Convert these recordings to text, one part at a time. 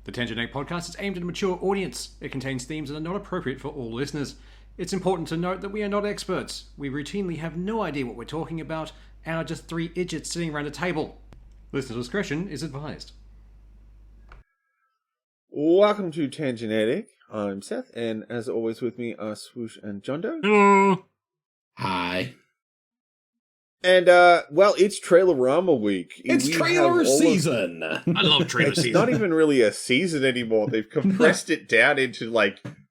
The Tangent Egg podcast is aimed at a mature audience. It contains themes that are not appropriate for all listeners. It's important to note that we are not experts. We routinely have no idea what we're talking about and are just three idiots sitting around a table. Listener discretion is advised. Welcome to Tangenetic. I'm Seth, and as always with me are Swoosh and Jondo. Hello. Hi. And, well, it's Trailerama week. It's trailer season. I love trailer It's season. not even really a season anymore. They've compressed it down into,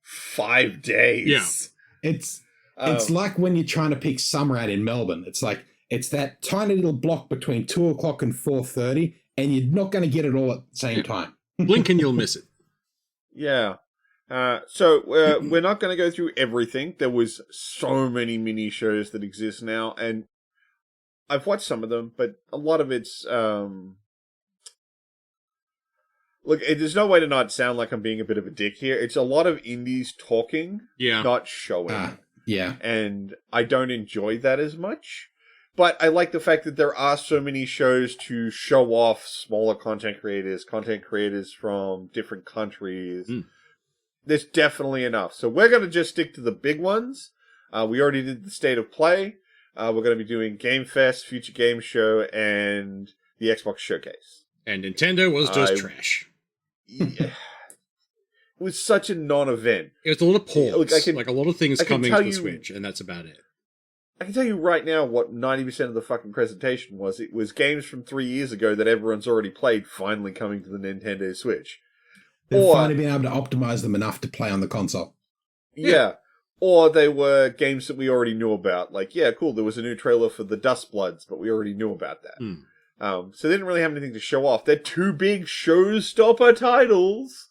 5 days. Yeah. It's like when you're trying to pick summer out in Melbourne. It's like, it's that tiny little block between 2 o'clock and 4:30, and you're not going to get it all at the same time. Blink and you'll miss it. Yeah. So we're not going to go through everything. There was so many mini shows that exist now, and I've watched some of them, but a lot of it's look. There's no way to not sound like I'm being a bit of a dick here. It's a lot of indies talking, not showing. Yeah, and I don't enjoy that as much. But I like the fact that there are so many shows to show off smaller content creators from different countries. There's definitely enough. So we're going to just stick to the big ones. We already did the State of Play. We're going to be doing Game Fest, Future Game Show, and the Xbox Showcase. And Nintendo was just trash. Yeah. It was such a non-event. It was a lot of ports, Look, like a lot of things coming to the Switch, and that's about it. I can tell you right now what 90% of the fucking presentation was. It was games from 3 years ago that everyone's already played finally coming to the Nintendo Switch. They've finally been able to optimize them enough to play on the console. Yeah. Or they were games that we already knew about. Like, yeah, cool, there was a new trailer for the Dust Bloods, but we already knew about that. So they didn't really have anything to show off. Their two big showstopper titles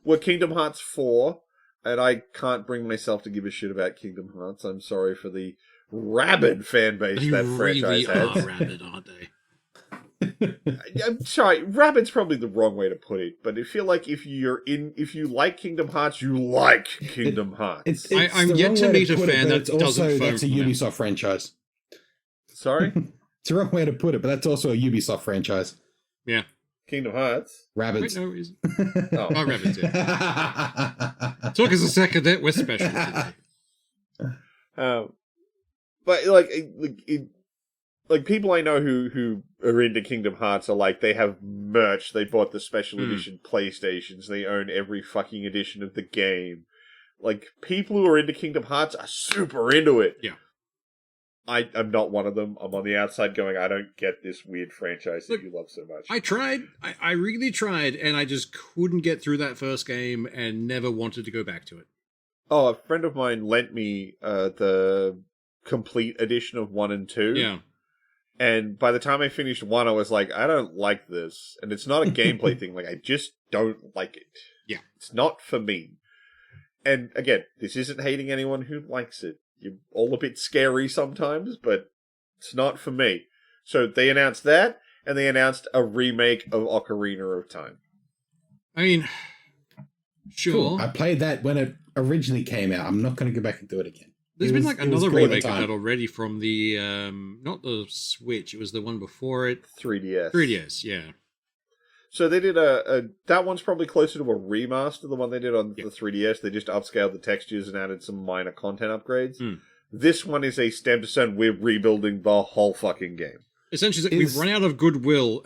were Kingdom Hearts 4, and I can't bring myself to give a shit about Kingdom Hearts. I'm sorry for the rabid fan base that franchise has. They really are rabid, aren't they? I'm sorry, rabid's probably the wrong way to put it, but I feel like if you like Kingdom Hearts, you like Kingdom Hearts. I'm yet to meet a fan that doesn't phone that's a Ubisoft franchise. Sorry? It's the wrong way to put it, but that's also a Ubisoft franchise. Yeah. Kingdom Hearts? Rabbids. Wait, no reason. Oh, Rabbids, yeah. Took us a second, we're special today. But people I know who are into Kingdom Hearts are like, they have merch, they bought the special edition PlayStations, they own every fucking edition of the game. Like, people who are into Kingdom Hearts are super into it. Yeah. I'm not one of them. I'm on the outside going, I don't get this weird franchise that you love so much. I tried. I really tried, and I just couldn't get through that first game and never wanted to go back to it. Oh, a friend of mine lent me the complete edition of 1 and 2. Yeah. And by the time I finished 1, I was like, I don't like this. And it's not a gameplay thing. Like, I just don't like it. Yeah. It's not for me. And again, this isn't hating anyone who likes it. You're all a bit scary sometimes, but it's not for me. So they announced that, and they announced a remake of Ocarina of Time. I mean, sure. Cool. I played that when it originally came out. I'm not going to go back and do it again. There's been another remake of that already from the, not the Switch, it was the one before it. 3DS. 3DS, yeah. So they did that one's probably closer to a remaster, the one they did on the 3DS. They just upscaled the textures and added some minor content upgrades. This one is a stem to stone, we're rebuilding the whole fucking game. Essentially, we've run out of goodwill.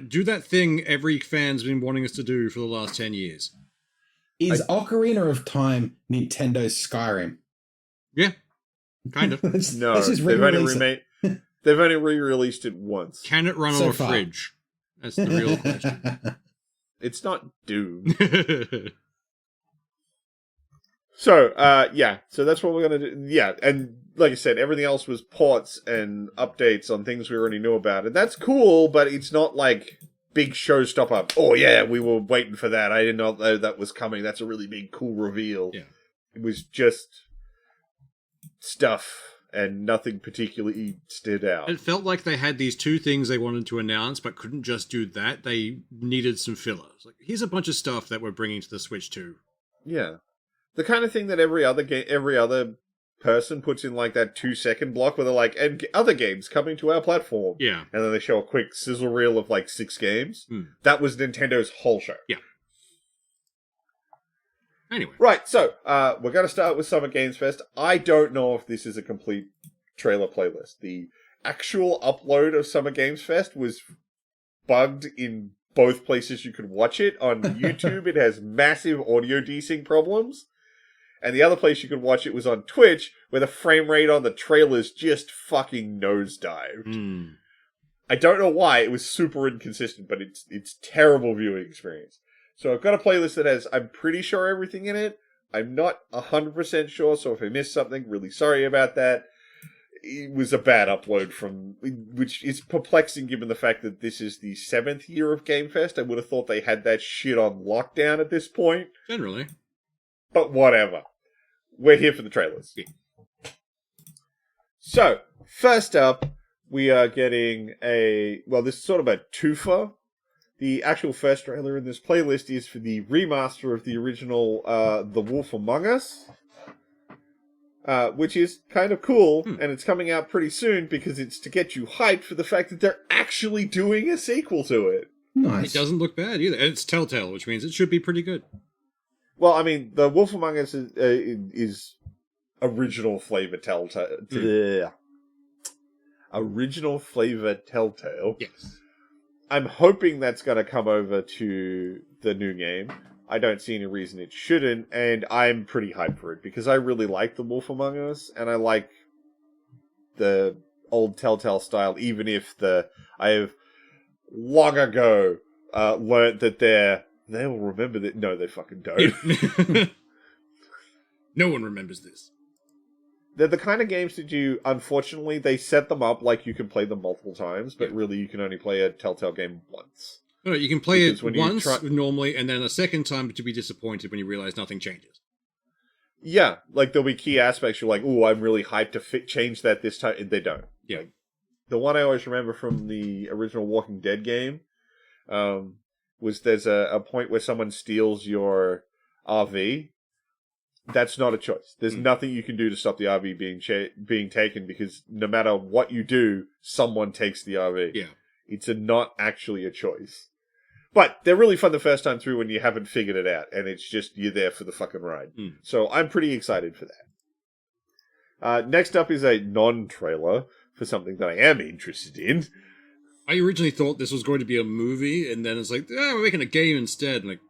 Do that thing every fan's been wanting us to do for the last 10 years. Is Ocarina of Time Nintendo's Skyrim? Yeah, kind of. No, they've only re-released it once. Can it run on a fridge? That's the real question. It's not Doom. So, so that's what we're going to do. Yeah, and like I said, everything else was ports and updates on things we already knew about. And that's cool, but it's not like big showstopper. Oh, yeah, we were waiting for that. I didn't know that was coming. That's a really big, cool reveal. Yeah. It was just stuff, and nothing particularly stood out. It felt like they had these two things they wanted to announce, but couldn't just do that. They needed some filler. It's like, here's a bunch of stuff that we're bringing to the Switch too. Yeah. The kind of thing that every other person puts in like that 2-second block where they're like, and other games coming to our platform. Yeah. And then they show a quick sizzle reel of like 6 games. That was Nintendo's whole show. Yeah. Anyway. Right, so we're going to start with Summer Games Fest. I don't know if this is a complete trailer playlist. The actual upload of Summer Games Fest was bugged in both places you could watch it. On YouTube, it has massive audio desync problems. And the other place you could watch it was on Twitch, where the frame rate on the trailers just fucking nosedived. I don't know why. It was super inconsistent, but it's terrible viewing experience. So I've got a playlist that has, I'm pretty sure, everything in it. I'm not 100% sure, so if I missed something, really sorry about that. It was a bad upload which is perplexing given the fact that this is the 7th year of Game Fest. I would have thought they had that shit on lockdown at this point. Generally. But whatever. We're here for the trailers. Yeah. So, first up, we are getting this is sort of a twofer. The actual first trailer in this playlist is for the remaster of the original The Wolf Among Us, which is kind of cool, and it's coming out pretty soon because it's to get you hyped for the fact that they're actually doing a sequel to it. Nice. It doesn't look bad either. It's Telltale, which means it should be pretty good. Well, I mean, The Wolf Among Us is original flavor Telltale. Original flavor Telltale. Yes. I'm hoping that's going to come over to the new game. I don't see any reason it shouldn't, and I'm pretty hyped for it because I really like The Wolf Among Us, and I like the old Telltale style, even if I have long ago learnt that they will remember that. No, they fucking don't. No one remembers this. They're the kind of games that unfortunately, they set them up like you can play them multiple times, but really you can only play a Telltale game once. No, you can play Because it once normally, and then a second time to be disappointed when you realize nothing changes. Yeah, like there'll be key aspects you're like, ooh, I'm really hyped to change that this time. They don't. Yeah. Like, the one I always remember from the original Walking Dead game was there's a point where someone steals your RV. That's not a choice. There's nothing you can do to stop the RV being taken because no matter what you do, someone takes the RV. Yeah. It's not actually a choice. But they're really fun the first time through when you haven't figured it out, and it's just you're there for the fucking ride. So I'm pretty excited for that. Next up is a non-trailer for something that I am interested in. I originally thought this was going to be a movie, and then it's like, we're making a game instead. And like,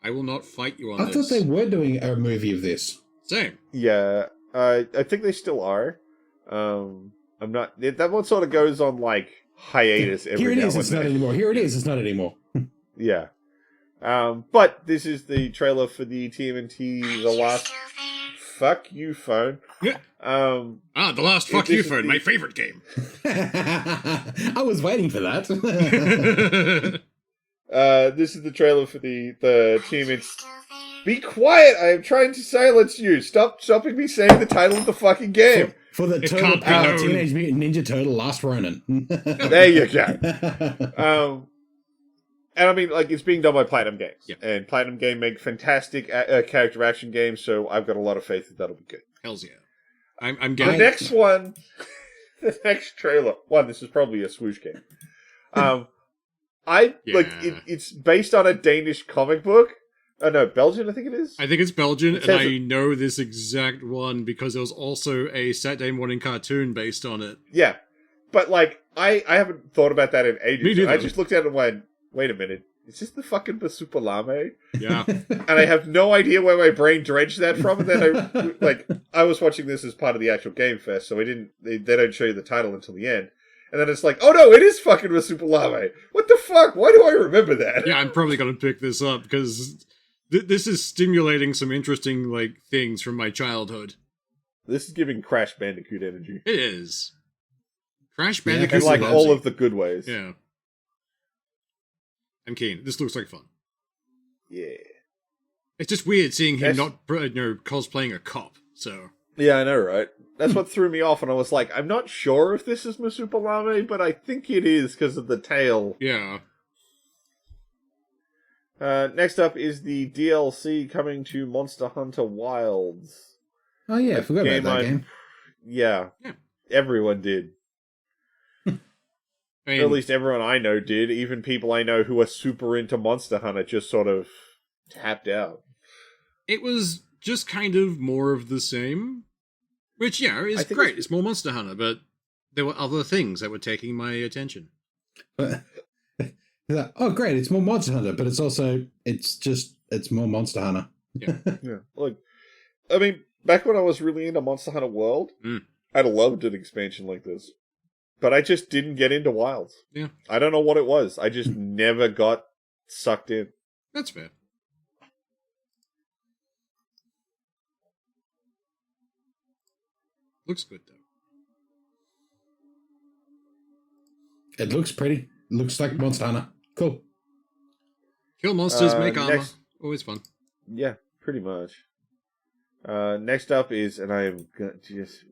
I will not fight you on this. I thought they were doing a movie of this. Same. Yeah, I think they still are. I'm not. That one sort of goes on like hiatus every Here it now is. and It's then. not anymore. Here it is. It's not anymore. Yeah. But this is the trailer for the TMNT The Last... Fuck You Phone. The Last Fuck You Phone, my favorite game. I was waiting for that. This is the trailer for the TMNT... Be quiet! I am trying to silence you! Stop stopping me saying the title of the fucking game! For the Turtle Power Teenage Mutant Ninja Turtle Last Ronin. There you go. And I mean, like, it's being done by Platinum Games. Yeah. And Platinum Game make fantastic character action games, so I've got a lot of faith that that'll be good. Hells yeah. I'm The getting... next one, the next trailer, this is probably a swoosh game. It's based on a Danish comic book. Oh, no, Belgian, I think it is. I think it's Belgian, and I know this exact one because there was also a Saturday morning cartoon based on it. Yeah. But, like, I haven't thought about that in ages. Me neither. I just looked at it and went, wait a minute, is this the fucking Basupalame? Yeah. And I have no idea where my brain dredged that from. And then I was watching this as part of the actual Game Fest, so they don't show you the title until the end. And then it's like, oh no, it is fucking Basupalame. What the fuck? Why do I remember that? Yeah, I'm probably going to pick this up because this is stimulating some interesting, like, things from my childhood. This is giving Crash Bandicoot energy. It is. Crash Bandicoot. And like all of the good ways. Yeah. I'm keen. This looks like fun. Yeah. It's just weird seeing him not cosplaying a cop, so... Yeah, I know, right? That's what threw me off, and I was like, I'm not sure if this is Masupalame, but I think it is because of the tail. Yeah. Next up is the DLC coming to Monster Hunter Wilds. Oh yeah, I forgot about that game. Yeah. Everyone did. I mean, Or at least everyone I know did. Even people I know who are super into Monster Hunter just sort of tapped out. It was just kind of more of the same, which, yeah, is great. It's more Monster Hunter, but there were other things that were taking my attention. Oh, great! It's more Monster Hunter, but it's also it's more Monster Hunter. Yeah. Yeah. Look, I mean, back when I was really into Monster Hunter World, I'd loved an expansion like this, but I just didn't get into Wilds. Yeah. I don't know what it was. I just never got sucked in. That's fair. Looks good, though. It looks pretty. Looks like Monster Hunter. Cool. Kill monsters, make armor. Always fun. Yeah, pretty much. Next up is, and I am just,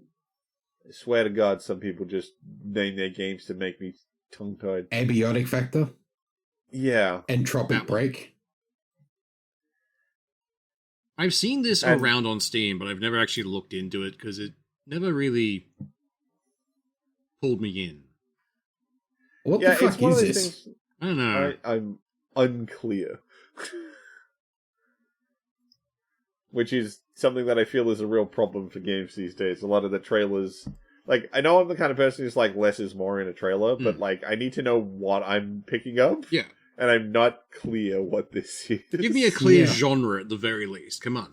I swear to God, some people just name their games to make me tongue-tied. Abiotic Factor. Yeah. Entropic Break. I've seen this around on Steam, but I've never actually looked into it because it never really pulled me in. What the fuck is this? Things I don't know. I'm unclear. Which is something that I feel is a real problem for games these days. A lot of the trailers... Like, I know I'm the kind of person who's like, less is more in a trailer, but like, I need to know what I'm picking up. Yeah. And I'm not clear what this is. Give me a clear genre at the very least. Come on.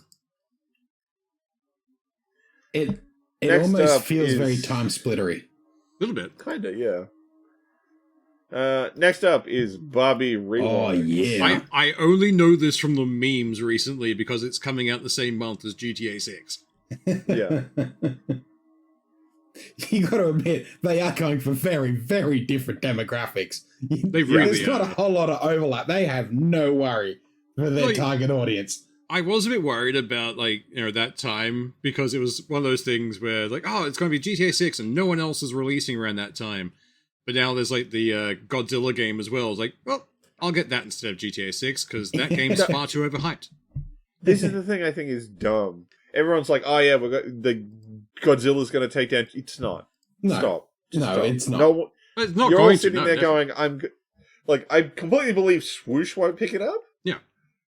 It almost feels very time splittery. A little bit. Kinda, yeah. Next up is Bobby Rewind. Oh, yeah. I only know this from the memes recently because it's coming out the same month as GTA 6. Yeah. You got to admit, they are going for very, very different demographics. They really There's not a whole lot of overlap. They have no worry for their target audience. I was a bit worried about, that time because it was one of those things where, it's going to be GTA 6 and no one else is releasing around that time. But now there's, the Godzilla game as well. It's like, well, I'll get that instead of GTA 6 because that game's far too overhyped. This is the thing I think is dumb. Everyone's like, oh yeah, the Godzilla's going to take down... It's not. No. Stop. Stop. It's not. No, it's not you're going all sitting there going, I completely believe Swoosh won't pick it up. Yeah.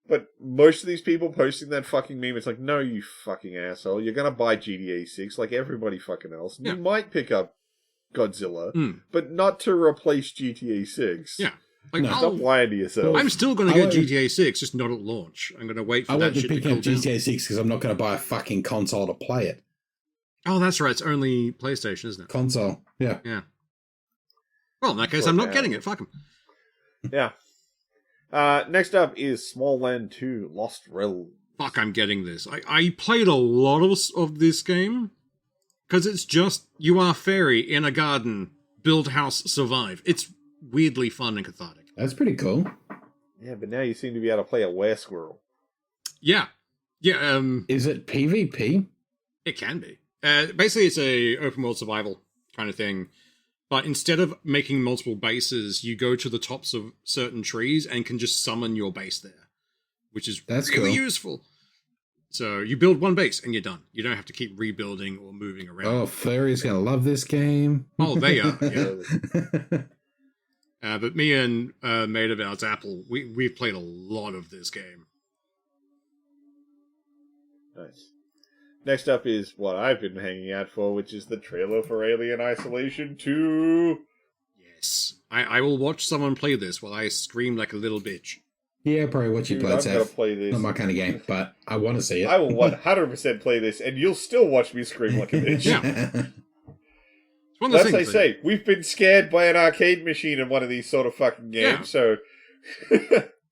But most of these people posting that fucking meme, it's like, no, you fucking asshole. You're going to buy GTA 6 like everybody fucking else. Yeah. You might pick up Godzilla, but not to replace GTA 6. Yeah. Stop lying to yourself. I'm still going to get GTA 6, just not at launch. I'm going to wait for that shit to come down. I won't pick up GTA 6 because I'm not going to buy a fucking console to play it. Oh, that's right. It's only PlayStation, isn't it? Console, yeah. Yeah. Well, in that case, I'm not getting it. Fuck them. Yeah. Next up is Small Land 2 Lost Realms. Fuck, I'm getting this. I played a lot of this game because it's just you are fairy in a garden, build house, survive. It's weirdly fun and cathartic. That's pretty cool. Yeah, but now you seem to be able to play a were-squirrel. Yeah. Yeah. Is it PvP? It can be. Basically, it's a open world survival kind of thing. But instead of making multiple bases, you go to the tops of certain trees and can just summon your base there, which is really useful. So you build one base and you're done. You don't have to keep rebuilding or moving around. Oh, Fairy's going to love this game. Oh, they are. Yeah. But me and mate of ours, Apple, we've played a lot of this game. Nice. Next up is what I've been hanging out for, which is the trailer for Alien Isolation 2. Yes. I will watch someone play this while I scream like a little bitch. Yeah, probably what you played, I'm going to play this. Not my kind of game, but I want to see it. I will 100% play this, and you'll still watch me scream like a bitch. Yeah. That's they say. We've been scared by an arcade machine in one of these sort of fucking games, so...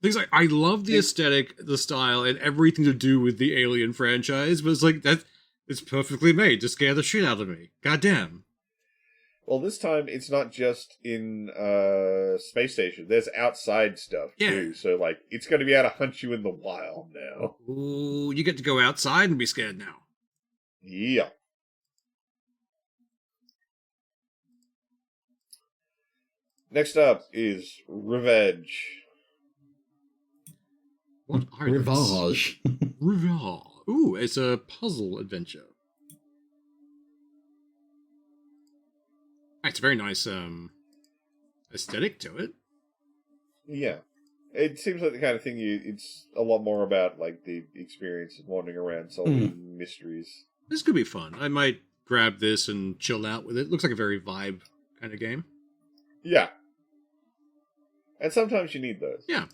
Things like, I love the aesthetic, the style, and everything to do with the Alien franchise, but it's like, it's perfectly made to scare the shit out of me. Goddamn. Well, this time, it's not just in Space Station. There's outside stuff, too. So, it's going to be able to hunt you in the wild now. Ooh, you get to go outside and be scared now. Yeah. Next up is Revenge. What are Revenge. Revenge. Ooh, it's a puzzle adventure. It's a very nice aesthetic to it. Yeah. It seems like the kind of thing it's a lot more about like the experience of wandering around solving mysteries. This could be fun. I might grab this and chill out with it. Looks like a very vibe kind of game. Yeah. And sometimes you need those. Yeah.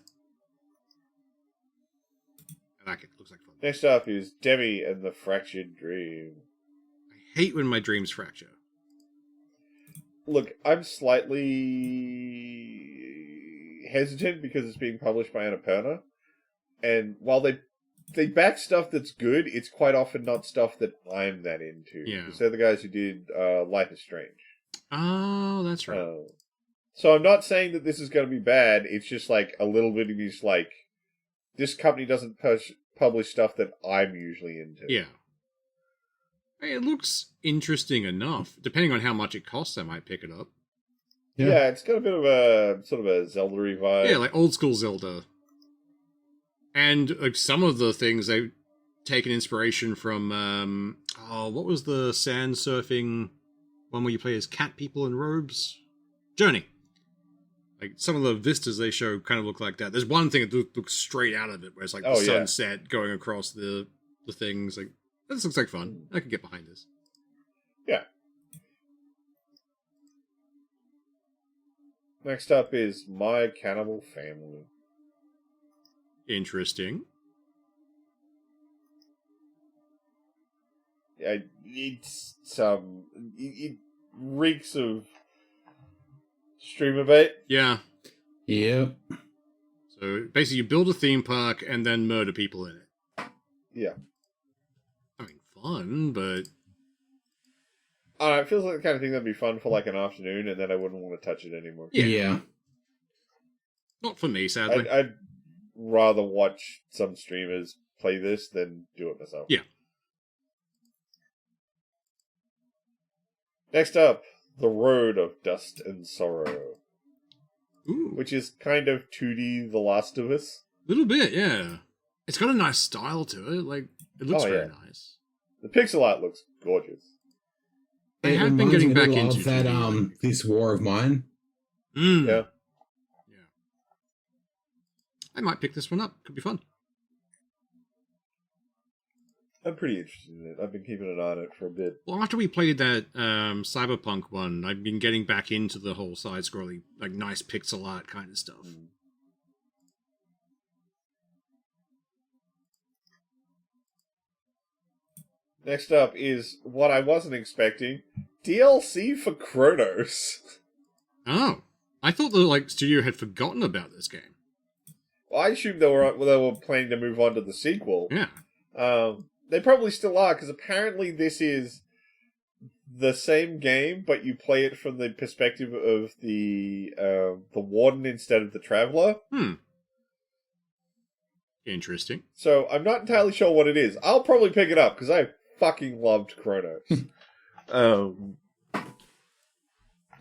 I like it. Looks like fun. Next up is Demi and the Fractured Dream. I hate when my dreams fracture. Look, I'm slightly hesitant because it's being published by Annapurna. And while they back stuff that's good, it's quite often not stuff that I'm that into. Yeah. Because they're the guys who did Life is Strange. Oh, that's right. So I'm not saying that this is going to be bad. It's just like a little bit of these like, this company doesn't publish stuff that I'm usually into. Yeah. Hey, it looks interesting enough. Depending on how much it costs, I might pick it up. Yeah, it's got a bit of a sort of a Zelda-y vibe. Yeah, like old school Zelda. And like some of the things they've taken inspiration from, what was the sand surfing one where you play as cat people in robes? Journey. Like some of the vistas they show kind of look like that. There's one thing that looks straight out of it, where it's like the sunset going across the things. Like this looks like fun. I could get behind this. Yeah. Next up is My Cannibal Family. Interesting. Yeah, it's it reeks of streamer bait. Yeah. Yeah. So basically, you build a theme park and then murder people in it. Yeah. I mean, fun, but I don't know, it feels like the kind of thing that'd be fun for like an afternoon, and then I wouldn't want to touch it anymore. Yeah. Not for me, sadly. I'd rather watch some streamers play this than do it myself. Yeah. Next up, The Road of Dust and Sorrow. Ooh. Which is kind of 2D The Last of Us. Little bit, yeah. It's got a nice style to it. Like, it looks very nice. The pixel art looks gorgeous. They have been getting back into that 2D. This War of Mine. Yeah. I might pick this one up. Could be fun. I'm pretty interested in it. I've been keeping an eye on it for a bit. Well, after we played that Cyberpunk one, I've been getting back into the whole side-scrolling, like, nice pixel art kind of stuff. Next up is what I wasn't expecting. DLC for Chronos. Oh. I thought the studio had forgotten about this game. Well, I assumed they were planning to move on to the sequel. Yeah. They probably still are, because apparently this is the same game, but you play it from the perspective of the warden instead of the traveler. Interesting. So I'm not entirely sure what it is. I'll probably pick it up, because I fucking loved Chronos.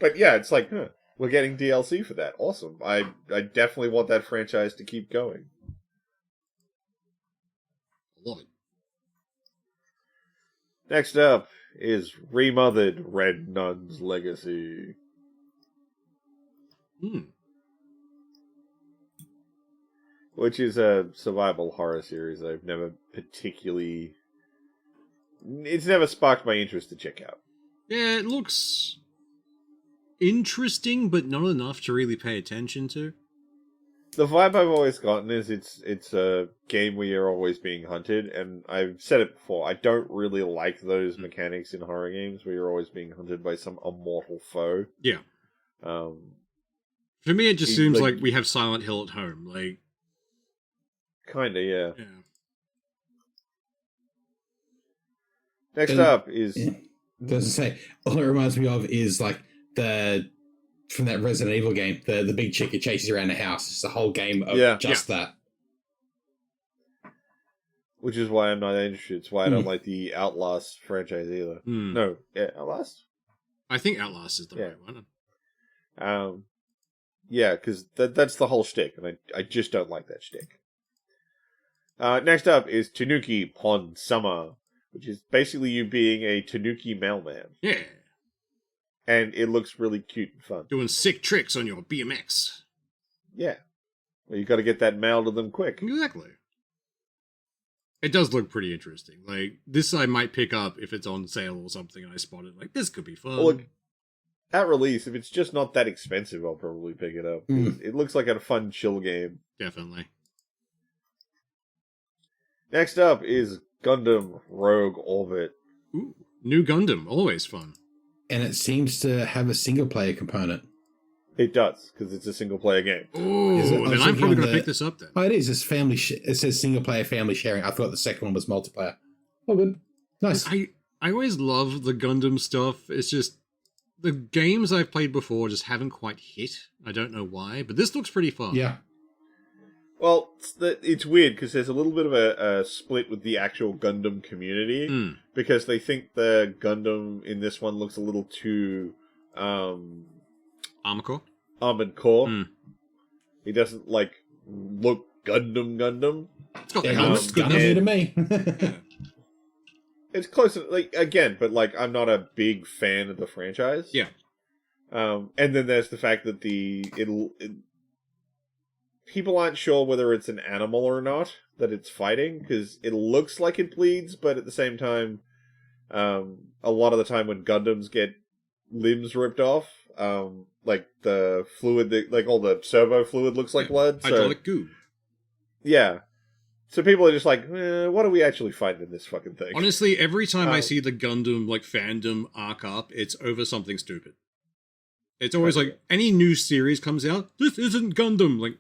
But yeah, it's like, we're getting DLC for that. Awesome. I definitely want that franchise to keep going. Love it. Next up is Remothered Red Nun's Legacy. Which is a survival horror series I've never particularly... It's never sparked my interest to check out. Yeah, it looks interesting, but not enough to really pay attention to. The vibe I've always gotten is it's a game where you're always being hunted, and I've said it before, I don't really like those mechanics in horror games where you're always being hunted by some immortal foe. Yeah. For me, it just seems like we have Silent Hill at home. Like, kinda, yeah. Yeah. Next up is... Does it say, all it reminds me of is like from that Resident Evil game, the big chick who chases around the house. It's the whole game of that. Which is why I'm not interested. It's why I don't like the Outlast franchise either. No, Outlast? I think Outlast is the right one. Yeah, because that's the whole shtick, and I just don't like that shtick. Next up is Tanuki Pond Summer, which is basically you being a Tanuki mailman. Yeah. And it looks really cute and fun. Doing sick tricks on your BMX. Yeah. Well, you got to get that mail to them quick. Exactly. It does look pretty interesting. Like, this I might pick up if it's on sale or something and I spot it. Like, this could be fun. Well, look, at release, if it's just not that expensive, I'll probably pick it up. It looks like a fun chill game. Definitely. Next up is Gundam Rogue Orbit. Ooh, new Gundam, always fun. And it seems to have a single-player component. It does, because it's a single-player game. Oh, then I'm probably going to pick this up then. Oh, it is. It's family. It says single-player family sharing. I thought the second one was multiplayer. Oh, good. Nice. I always love the Gundam stuff. It's just, the games I've played before just haven't quite hit. I don't know why, but this looks pretty fun. Yeah. Well, it's weird because there's a little bit of a split with the actual Gundam community because they think the Gundam in this one looks a little too Armored Core. Armored Core. He doesn't look Gundam. It's got It looks Gundam to me. It's close, again, but I'm not a big fan of the franchise. Yeah. And then there's the fact that people aren't sure whether it's an animal or not that it's fighting, because it looks like it bleeds, but at the same time, a lot of the time when Gundams get limbs ripped off, the fluid, all the servo fluid looks like blood. Hydraulic goo. Yeah. So people are just like, what are we actually fighting in this fucking thing? Honestly, every time I see the Gundam fandom arc up, it's over something stupid. It's always any new series comes out, this isn't Gundam.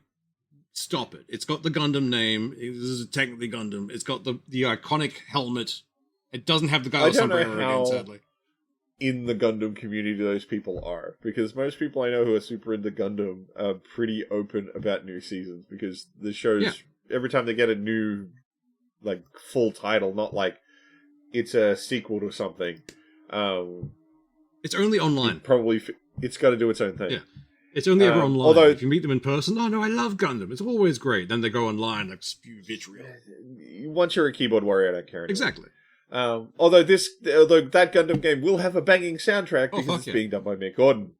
Stop it. It's got the Gundam name. This is technically Gundam. It's got the iconic helmet. It doesn't have the guy with sombrero again, sadly. In the Gundam community those people are, because most people I know who are super into Gundam are pretty open about new seasons, because the shows, every time they get a new full title, not it's a sequel to something, it's only online. It's got to do its own thing. Yeah, it's only ever online. Although, if you meet them in person, oh no, I love Gundam, it's always great. Then they go online, spew vitriol. Once you're a keyboard warrior, I don't care anymore. Exactly. Although that Gundam game will have a banging soundtrack because it's being done by Mick Gordon.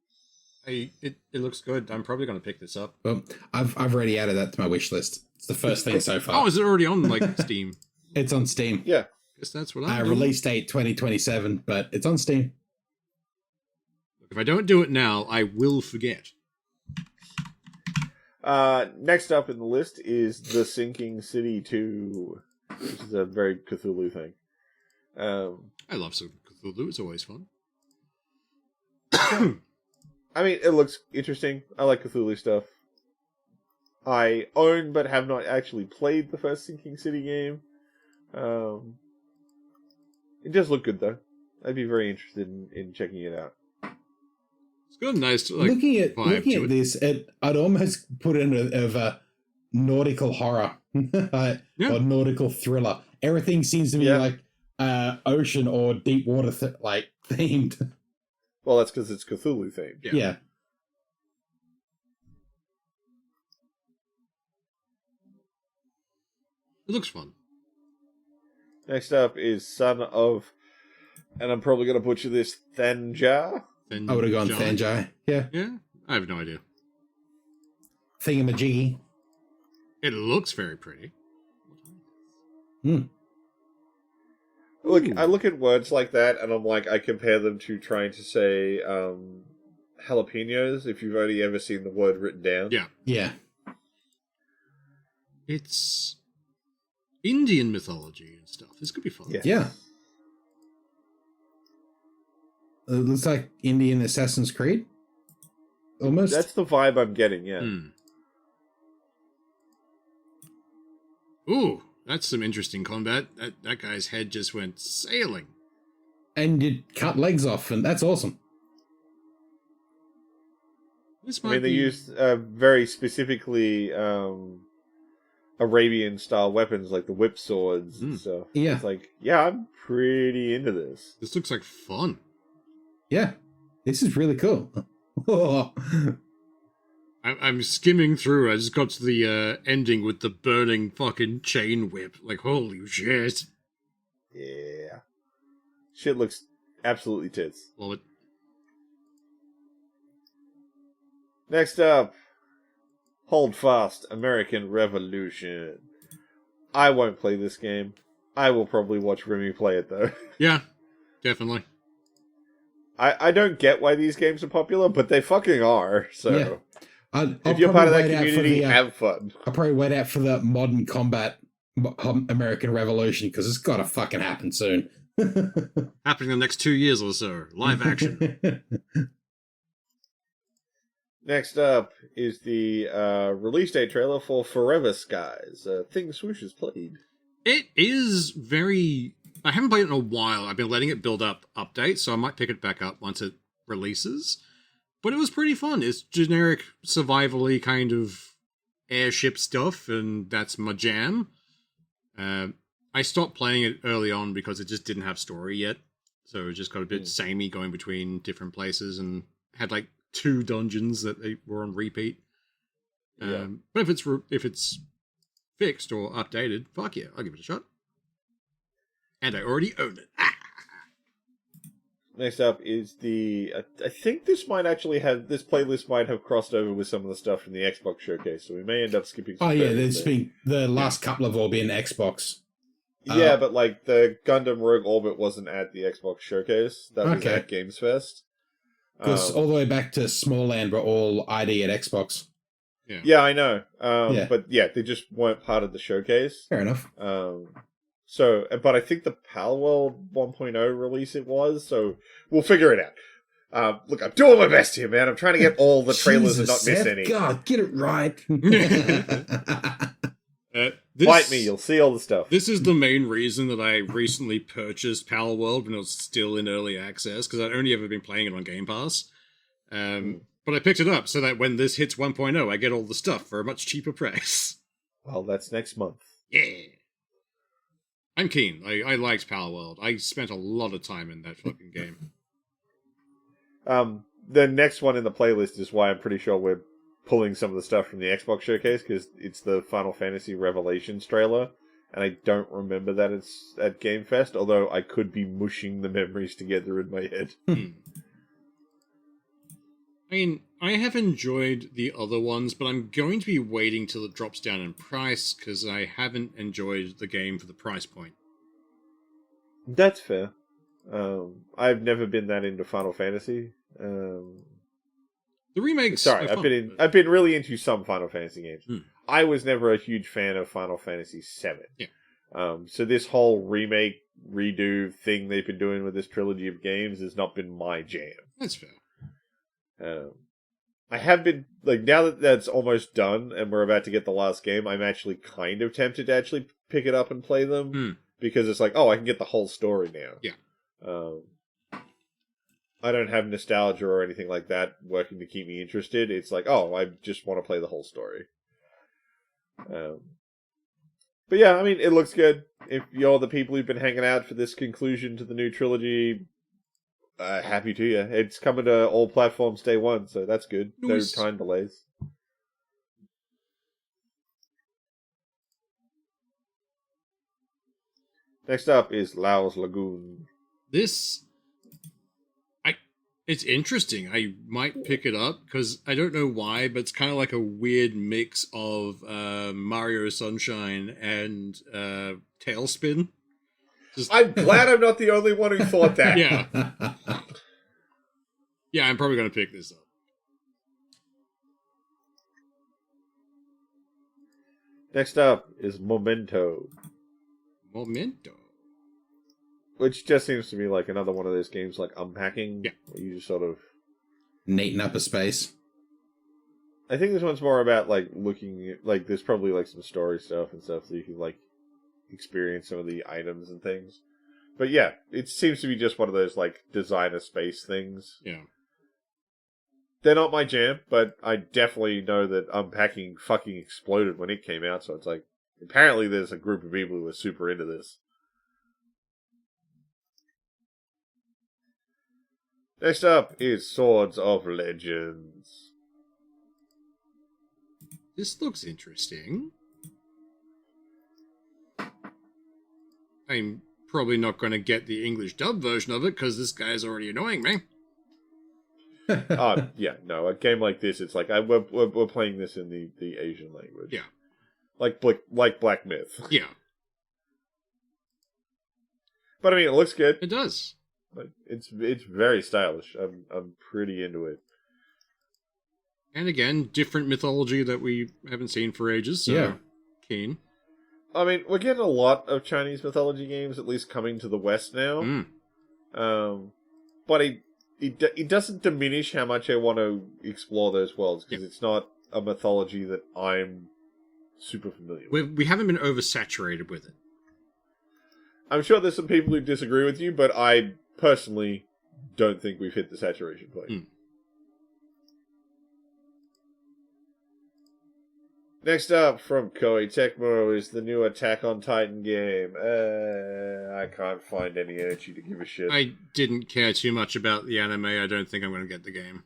It looks good. I'm probably going to pick this up. Well, I've already added that to my wish list. It's the first thing so far. Oh, is it already on Steam? It's on Steam. Yeah. Guess that's what I'm release date 2027, but it's on Steam. If I don't do it now, I will forget. Next up in the list is The Sinking City 2, which is a very Cthulhu thing. I love some Cthulhu. It's always fun. I mean, it looks interesting. I like Cthulhu stuff. I own but have not actually played the first Sinking City game. It does look good, though. I'd be very interested in checking it out. It's got a nice looking at this. I'd almost put in of a nautical horror or nautical thriller. Everything seems to be ocean or deep water themed. Well, that's because it's Cthulhu themed. Yeah. It looks fun. Next up is Son of, and I'm probably going to butcher this, Thanjar. I would have gone Thanjar. Yeah. Yeah? I have no idea. Thingamajiggy. It looks very pretty. Look, I look at words like that, and I'm like, I compare them to trying to say jalapenos, if you've only ever seen the word written down. Yeah. Yeah. It's Indian mythology and stuff. This could be fun. Yeah. It looks like Indian Assassin's Creed. Almost. That's the vibe I'm getting, yeah. Ooh, that's some interesting combat. That guy's head just went sailing. And you cut legs off, and that's awesome. They used very specifically Arabian-style weapons, like the whip swords and stuff. Yeah. It's I'm pretty into this. This looks like fun. Yeah. This is really cool. I'm skimming through. I just got to the ending with the burning fucking chain whip. Holy shit. Yeah. Shit looks absolutely tits. Love it. Next up, Hold fast, American Revolution. I won't play this game. I will probably watch Remy play it, though. Yeah, definitely. I don't get why these games are popular, but they fucking are. So, Yeah. if you're part of that community, have fun. I'll probably wait out for the modern combat American Revolution, because it's got to fucking happen soon. Happening in the next 2 years or so. Live action. Next up is the release date trailer for Forever Skies. Thing Swoosh has played. It is very... I haven't played it in a while. I've been letting it build up updates, so I might pick it back up once it releases. But it was pretty fun. It's generic survival-y kind of airship stuff, and that's my jam. I stopped playing it early on because it just didn't have story yet. So it just got a bit samey going between different places and had like 2 dungeons that they were on repeat. But if it's fixed or updated, fuck yeah, I'll give it a shot. And I already own it. Next up is the... I think this playlist might have crossed over with some of the stuff from the Xbox showcase, so we may end up skipping some. Oh yeah, there's been the last couple have all been Xbox. Yeah, but like the Gundam Rogue Orbit wasn't at the Xbox showcase. That was at Games Fest. Because all the way back to Small Land were all ID at Xbox. Yeah, I know. But yeah, they just weren't part of the showcase. Fair enough. But I think the Palworld 1.0 release it was, so we'll figure it out. Look, I'm doing my best here, man. I'm trying to get all the trailers and not miss any. God, get it right. Bite me, you'll see all the stuff. This is the main reason that I recently purchased Palworld when it was still in early access, because I'd only ever been playing it on Game Pass. But I picked it up so that when this hits 1.0, I get all the stuff for a much cheaper price. Well, that's next month. Yeah. I'm keen. I liked Palworld. I spent a lot of time in that fucking game. The next one in the playlist is why I'm pretty sure we're pulling some of the stuff from the Xbox showcase, because it's the Final Fantasy Revelations trailer, and I don't remember that it's at Game Fest, although I could be mushing the memories together in my head. I mean, I have enjoyed the other ones, but I'm going to be waiting till it drops down in price, because I haven't enjoyed the game for the price point. That's fair. I've never been that into Final Fantasy. The remakes. Sorry, I've been really into some Final Fantasy games. I was never a huge fan of Final Fantasy VII. Yeah. So this whole remake, redo thing they've been doing with this trilogy of games has not been my jam. That's fair. I have been, like, now that that's almost done and we're about to get the last game, I'm actually kind of tempted to actually pick it up and play them. Because it's like, oh, I can get the whole story now. Yeah. I don't have nostalgia or anything like that working to keep me interested. It's like, oh, I just want to play the whole story. But yeah, I mean, it looks good. If you're the people who've been hanging out for this conclusion to the new trilogy, happy to you. It's coming to all platforms day one, so that's good. Nice. No time delays. Next up is Lao's Lagoon. It's interesting. I might pick it up because I don't know why, but it's kind of like a weird mix of Mario Sunshine and Tailspin. I'm glad I'm not the only one who thought that. Yeah. Yeah, I'm probably going to pick this up. Next up is Memento. Which just seems to me like another one of those games like Unpacking. Yeah. Where you just sort of... Neaten up a space. I think this one's more about like looking at, like, there's probably like some story stuff and stuff so you can like experience some of the items and things. But yeah, it seems to be just one of those like designer space things. Yeah. They're not my jam, but I definitely know that Unpacking fucking exploded when it came out, so it's like, apparently there's a group of people who are super into this. Next up is Swords of Legends. This looks interesting. I'm probably not going to get the English dub version of it because this guy's already annoying me. Yeah, no, a game like this, it's like we're playing this in the Asian language. Yeah. Like Black Myth. Yeah. But I mean, it looks good. It does. Like, it's very stylish. I'm pretty into it. And again, different mythology that we haven't seen for ages. So keen. I mean, we're getting a lot of Chinese mythology games, at least coming to the West now. But it doesn't diminish how much I want to explore those worlds, because it's not a mythology that I'm super familiar with. We haven't been oversaturated with it. I'm sure there's some people who disagree with you, but I personally don't think we've hit the saturation point. Next up from Koei Tecmo is the new Attack on Titan game. I can't find any energy to give a shit. I didn't care too much about the anime. I don't think I'm going to get the game.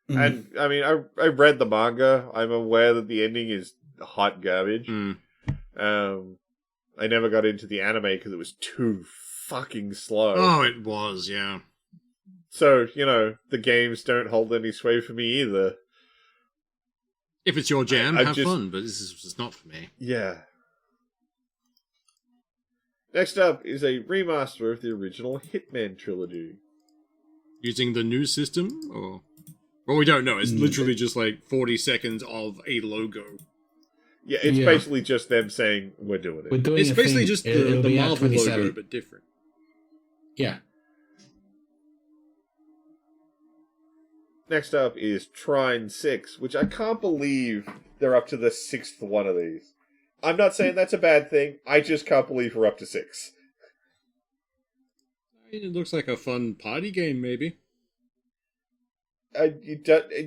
And, I mean, I read the manga. I'm aware that the ending is hot garbage. I never got into the anime because it was too fucking slow. Oh, it was, yeah. So, the games don't hold any sway for me either. If it's your jam, have fun, but this is just not for me. Yeah. Next up is a remaster of the original Hitman trilogy. Using the new system, or... Well, we don't know. It's literally just like 40 seconds of a logo. Yeah, it's basically just them saying, we're doing it. It's basically just the Marvel logo, but different. Yeah. Next up is Trine 6, which I can't believe they're up to the 6th one of these. I'm not saying that's a bad thing. I just can't believe we're up to 6. It looks like a fun party game, maybe.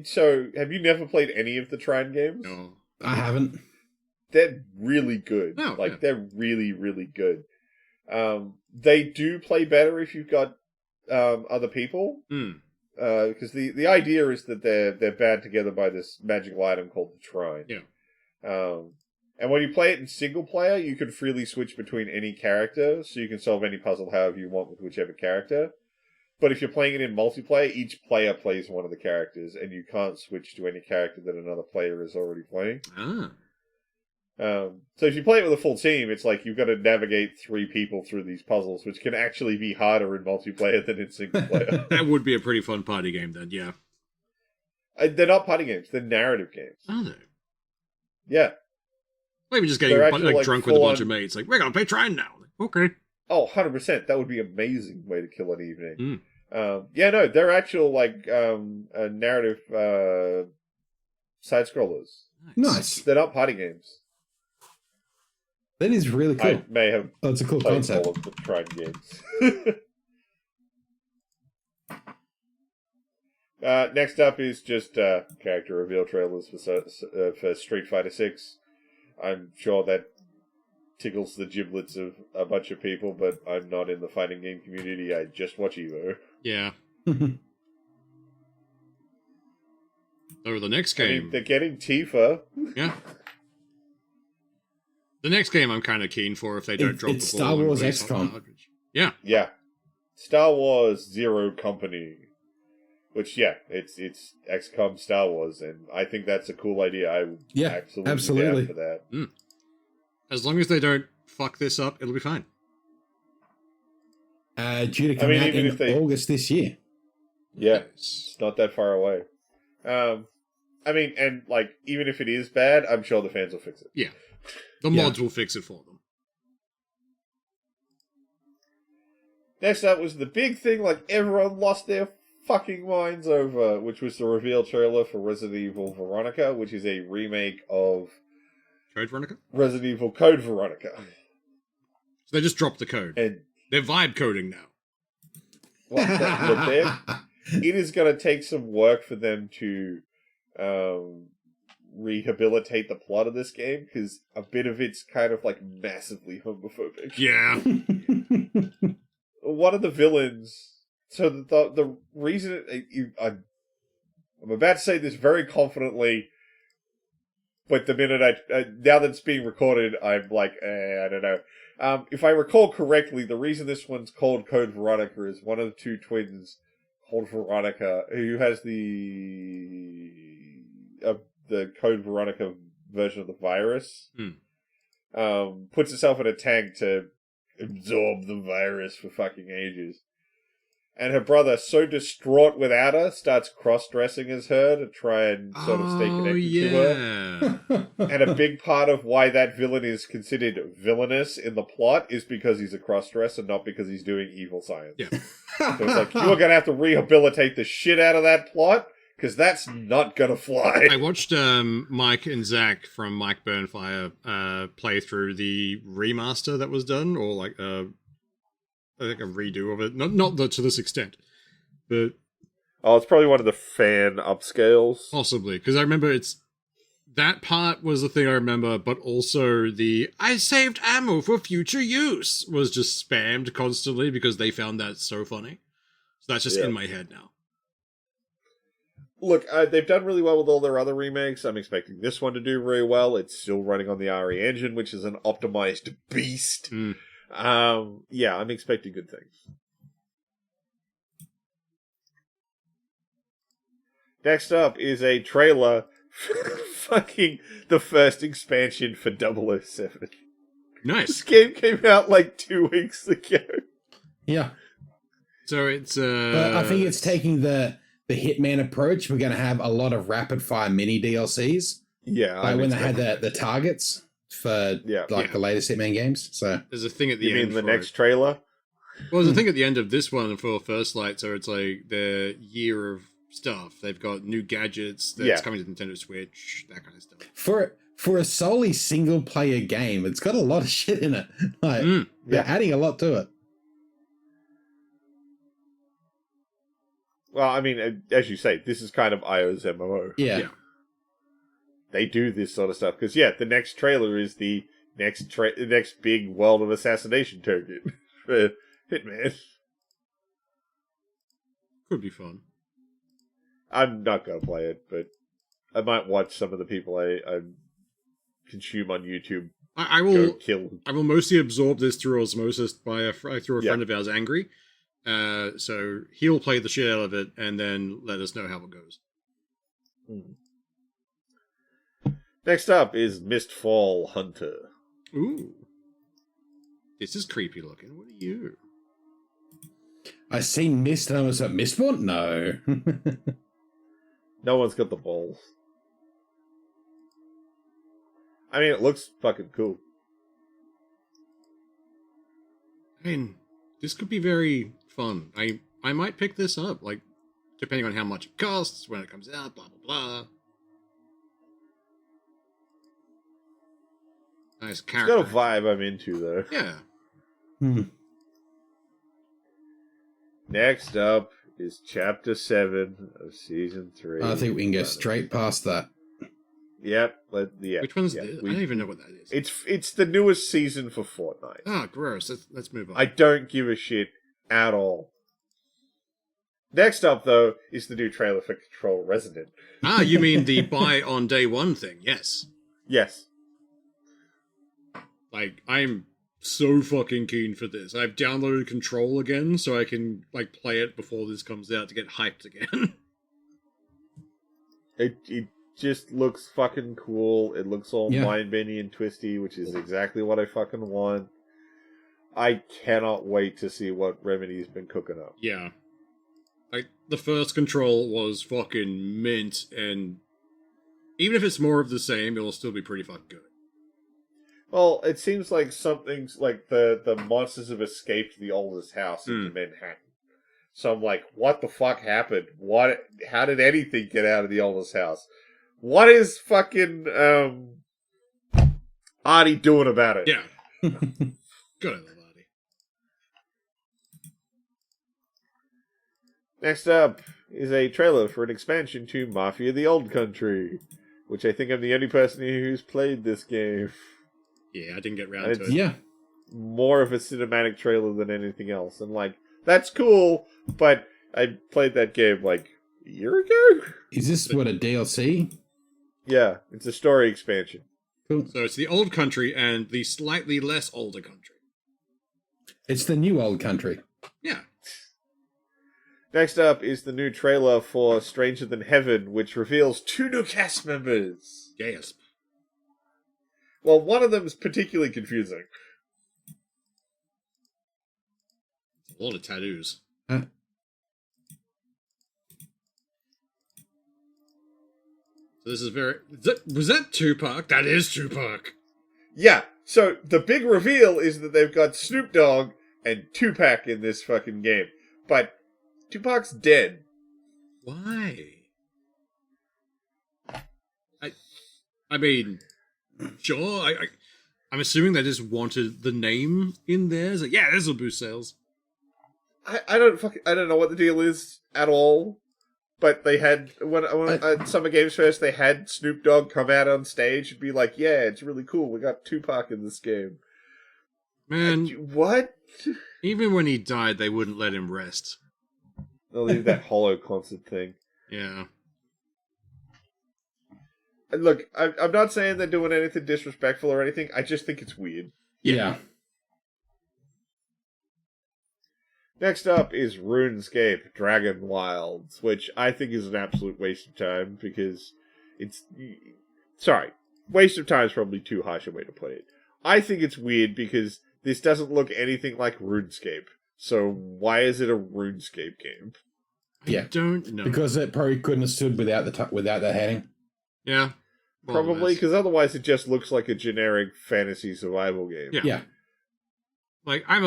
So, have you never played any of the Trine games? No. I haven't. They're really good. They're really, really good. They do play better if you've got other people. Because the idea is that they're bound together by this magical item called the Trine. Yeah. And when you play it in single player, you can freely switch between any character, so you can solve any puzzle however you want with whichever character. But if you're playing it in multiplayer, each player plays one of the characters, and you can't switch to any character that another player is already playing. So if you play it with a full team, it's like you've got to navigate 3 people through these puzzles, which can actually be harder in multiplayer than in single player. That would be a pretty fun party game then, yeah. They're not party games, they're narrative games. Are they? Yeah. Maybe just getting drunk with a bunch of mates. Like, we're going to play Trine now. Like, okay. Oh, 100%. That would be an amazing way to kill an evening. They're actual, narrative side-scrollers. Nice. They're not party games. That is really cool. I may have That's a cool played concept. all of the Trine games. Next up is just character reveal trailers for Street Fighter 6. I'm sure that tickles the giblets of a bunch of people, but I'm not in the fighting game community. I just watch Evo. Yeah. Or the next game. I mean, they're getting Tifa. Yeah. The next game I'm kind of keen for if they don't drop the ball. It's Star Wars XCOM. Yeah. Yeah. Star Wars Zero Company. Which, it's XCOM Star Wars, and I think that's a cool idea. I would absolutely be down for that. As long as they don't fuck this up, it'll be fine. Due to come out in August this year. Yeah, it's not that far away. Even if it is bad, I'm sure the fans will fix it. Yeah. The mods will fix it for them. Next up was the big thing everyone lost their fucking minds over, which was the reveal trailer for Resident Evil Veronica, which is a remake of Code Veronica? Resident Evil Code Veronica. So they just dropped the code. And they're vibe coding now. It is going to take some work for them to rehabilitate the plot of this game, because a bit of it's kind of massively homophobic. Yeah. One of the villains... So the reason... I'm about to say this very confidently, but the minute now that it's being recorded, I'm I don't know. If I recall correctly, the reason this one's called Code Veronica is one of the 2 twins called Veronica, who has the Code Veronica version of the virus, puts herself in a tank to absorb the virus for fucking ages. And her brother, so distraught without her, starts cross-dressing as her to try and sort of stay connected to her. And a big part of why that villain is considered villainous in the plot is because he's a cross-dresser, not because he's doing evil science. Yeah. So it's like, you're going to have to rehabilitate the shit out of that plot, because that's not going to fly. I watched Mike and Zach from Mike Burnfire play through the remaster that was done, or like I think a redo of it. Not to this extent, but it's probably one of the fan upscales. Possibly, because I remember that part was the thing I remember, but also the "I saved ammo for future use" was just spammed constantly because they found that so funny. So that's just in my head now. Look, they've done really well with all their other remakes. I'm expecting this one to do very well. It's still running on the RE engine, which is an optimized beast. Yeah, I'm expecting good things. Next up is a trailer fucking the first expansion for 007. Nice. This game came out like 2 weeks ago. Yeah. So it's but I think it's taking the Hitman approach. We're going to have a lot of rapid fire mini DLCs. Yeah. Like when they had the targets for the latest Hitman games. So there's a thing at the end. You mean the next trailer? Well, there's a thing at the end of this one for First Light, so it's like the year of stuff. They've got new gadgets that's coming to Nintendo Switch, that kind of stuff. For a solely single player game, it's got a lot of shit in it. Like they're adding a lot to it. Well, I mean, as you say, this is kind of IO's MMO. Yeah. They do this sort of stuff. Because, the next trailer is the next big World of Assassination token for Hitman. Could be fun. I'm not going to play it, but I might watch some of the people I consume on YouTube. I will kill. I will mostly absorb this through osmosis through a friend of ours, Angry. So he'll play the shit out of it and then let us know how it goes. Next up is Mistfall Hunter. Ooh. This is creepy looking. What are you? I seen Mist and I was like, Mistborn? No. No one's got the balls. I mean, it looks fucking cool. I mean, this could be very fun. I might pick this up, like, depending on how much it costs, when it comes out, blah, blah, blah. Nice character. It's got a vibe I'm into, though. Yeah. Next up is Chapter 7 of Season 3. I think we can go straight past that. Yep. Which one's this? I don't even know what that is. It's the newest season for Fortnite. Ah, gross. Let's move on. I don't give a shit at all. Next up, though, is the new trailer for Control Resonant. Ah, you mean the buy on day one thing? Yes. Yes. Like, I'm so fucking keen for this. I've downloaded Control again so I can, like, play it before this comes out to get hyped again. It just looks fucking cool. It looks all mind-bending and twisty, which is exactly what I fucking want. I cannot wait to see what Remedy's been cooking up. Yeah. Like, the first Control was fucking mint, and even if it's more of the same, it'll still be pretty fucking good. Well, it seems like something's like the monsters have escaped the oldest house in Manhattan. So I'm like, what the fuck happened? How did anything get out of the oldest house? What is fucking Artie doing about it? Yeah. Good, I love Artie. Next up is a trailer for an expansion to Mafia: The Old Country, which I think I'm the only person who's played this game. Yeah, I didn't get round to it. Yeah. More of a cinematic trailer than anything else. And like, that's cool, but I played that game like a year ago? Is this what, a DLC? Yeah, it's a story expansion. Cool. So it's the old country and the slightly less older country. It's the new old country. Yeah. Next up is the new trailer for Stranger Than Heaven, which reveals 2 new cast members. Gasp. Well, one of them is particularly confusing. A lot of tattoos. Huh? So this is very... Was that Tupac? That is Tupac. Yeah, so the big reveal is that they've got Snoop Dogg and Tupac in this fucking game. But Tupac's dead. Why? I mean, sure. I'm assuming they just wanted the name in there. It's like, yeah, this will boost sales. I don't know what the deal is at all. But they had when at Summer Games Fest, they had Snoop Dogg come out on stage and be like, "Yeah, it's really cool. We got Tupac in this game." Man, what? Even when he died, they wouldn't let him rest. They'll leave that hollow concert thing. Yeah. Look, I'm not saying they're doing anything disrespectful or anything. I just think it's weird. Yeah. Next up is RuneScape Dragon Wilds, which I think is an absolute waste of time because it's... Sorry, waste of time is probably too harsh a way to put it. I think it's weird because this doesn't look anything like RuneScape. So why is it a RuneScape game? Yeah. I don't know. Because it probably couldn't have stood without the heading. Yeah. Probably, because otherwise it just looks like a generic fantasy survival game. Yeah. Like, I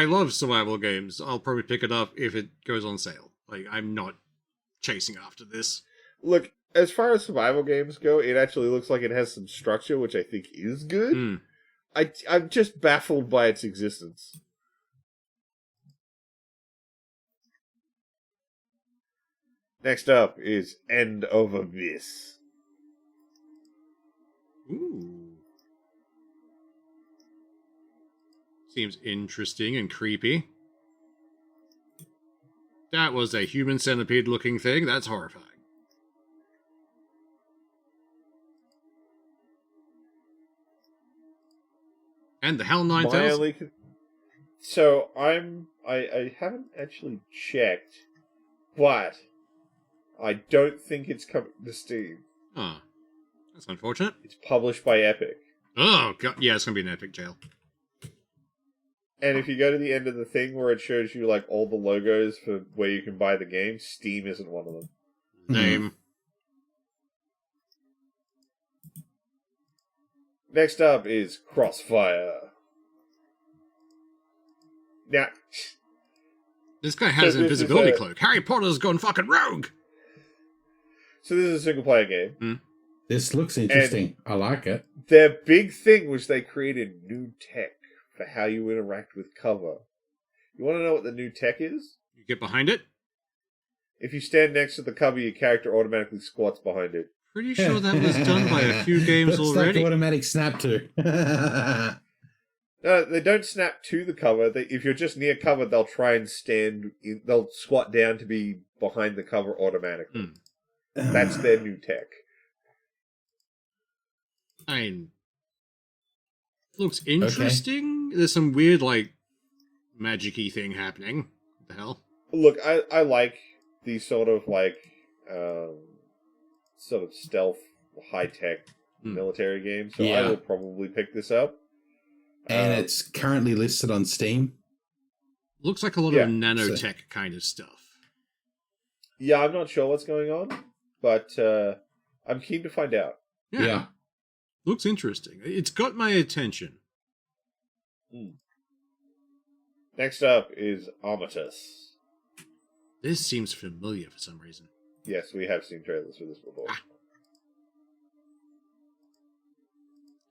love survival games. I'll probably pick it up if it goes on sale. Like, I'm not chasing after this. Look, as far as survival games go, it actually looks like it has some structure, which I think is good. I'm just baffled by its existence. Next up is End of Abyss. Ooh. Seems interesting and creepy. That was a human centipede looking thing. That's horrifying. And the Hell 9000. So I haven't actually checked, but I don't think it's coming to Steam. Oh, that's unfortunate. It's published by Epic. Oh, God. Yeah, it's going to be an Epic jail. And if you go to the end of the thing where it shows you like all the logos for where you can buy the game, Steam isn't one of them. Name. Next up is Crossfire. Now, This guy has So an this is invisibility a- cloak. Harry Potter's gone fucking rogue. so this is a single player game. This looks interesting. I like it. Their big thing was they created new tech for how you interact with cover. You want to know what the new tech is? You get behind it? If you stand next to the cover, your character automatically squats behind it. Pretty sure that was done by a few games Looks already. like automatic snap to. No, they don't snap to the cover. If you're just near cover, they'll try and they'll squat down to be behind the cover automatically. That's their new tech. I mean, looks interesting. There's some weird, like, magic-y thing happening. What the hell? Look, I like these sort of like sort of stealth, high-tech military games, so I will probably pick this up. And it's currently listed on Steam. Looks like a lot of nanotech kind of stuff. Yeah, I'm not sure what's going on, but I'm keen to find out. Yeah. Looks interesting. It's got my attention. Next up is Armitus. This seems familiar for some reason. Yes, we have seen trailers for this before.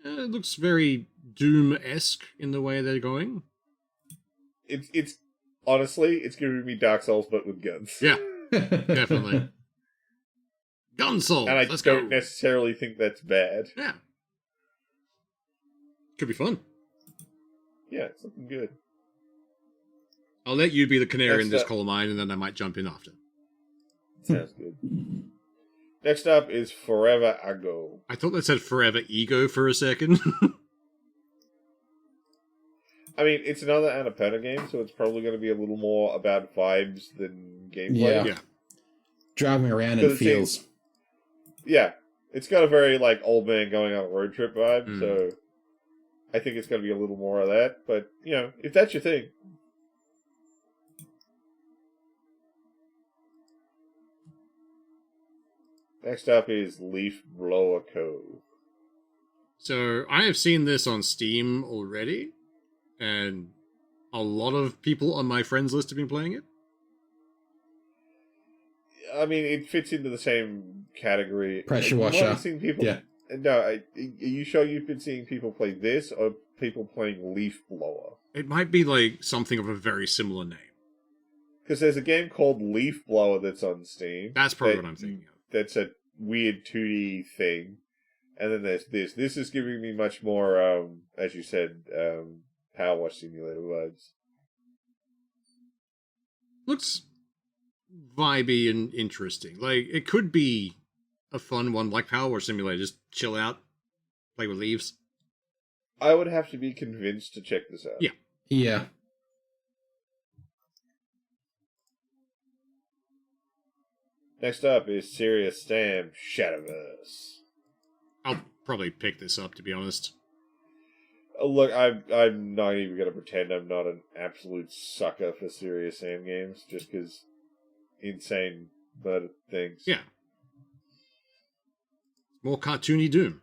It looks very Doom-esque in the way they're going. It's honestly, it's giving me Dark Souls, but with guns. Yeah, definitely. Gun Souls, And I let's don't go. necessarily think that's bad. Yeah. Could be fun. Yeah, it's looking good. I'll let you be the canary in Next this up- coal mine, and then I might jump in after. Sounds good. Next up is Forever Ago. I thought that said Forever Ego for a second. I mean, it's another Annapurna game, so it's probably going to be a little more about vibes than gameplay. Yeah. Driving around in fields. Yeah. It's got a very, like, old man going on a road trip vibe, so I think it's going to be a little more of that. But, you know, if that's your thing. Next up is Leaf Blower Co. So I have seen this on Steam already, and a lot of people on my friends list have been playing it. I mean, it fits into the same category. Pressure washer. Seen people... Yeah. No, are you sure you've been seeing people play this, or people playing Leaf Blower? It might be like something of a very similar name. Because there's a game called Leaf Blower that's on Steam. That's probably what I'm thinking of. That's a weird 2D thing. And then there's this. This is giving me much more, as you said, Power Wash Simulator vibes. Looks vibey and interesting. Like, it could be a fun one, like Power Wash Simulator. Just chill out, play with leaves. I would have to be convinced to check this out. Yeah. Yeah. Next up is Serious Sam Shadowverse. I'll probably pick this up, to be honest. Look, I'm not even going to pretend I'm not an absolute sucker for Serious Sam games, just because insane murder things. Yeah. More cartoony Doom.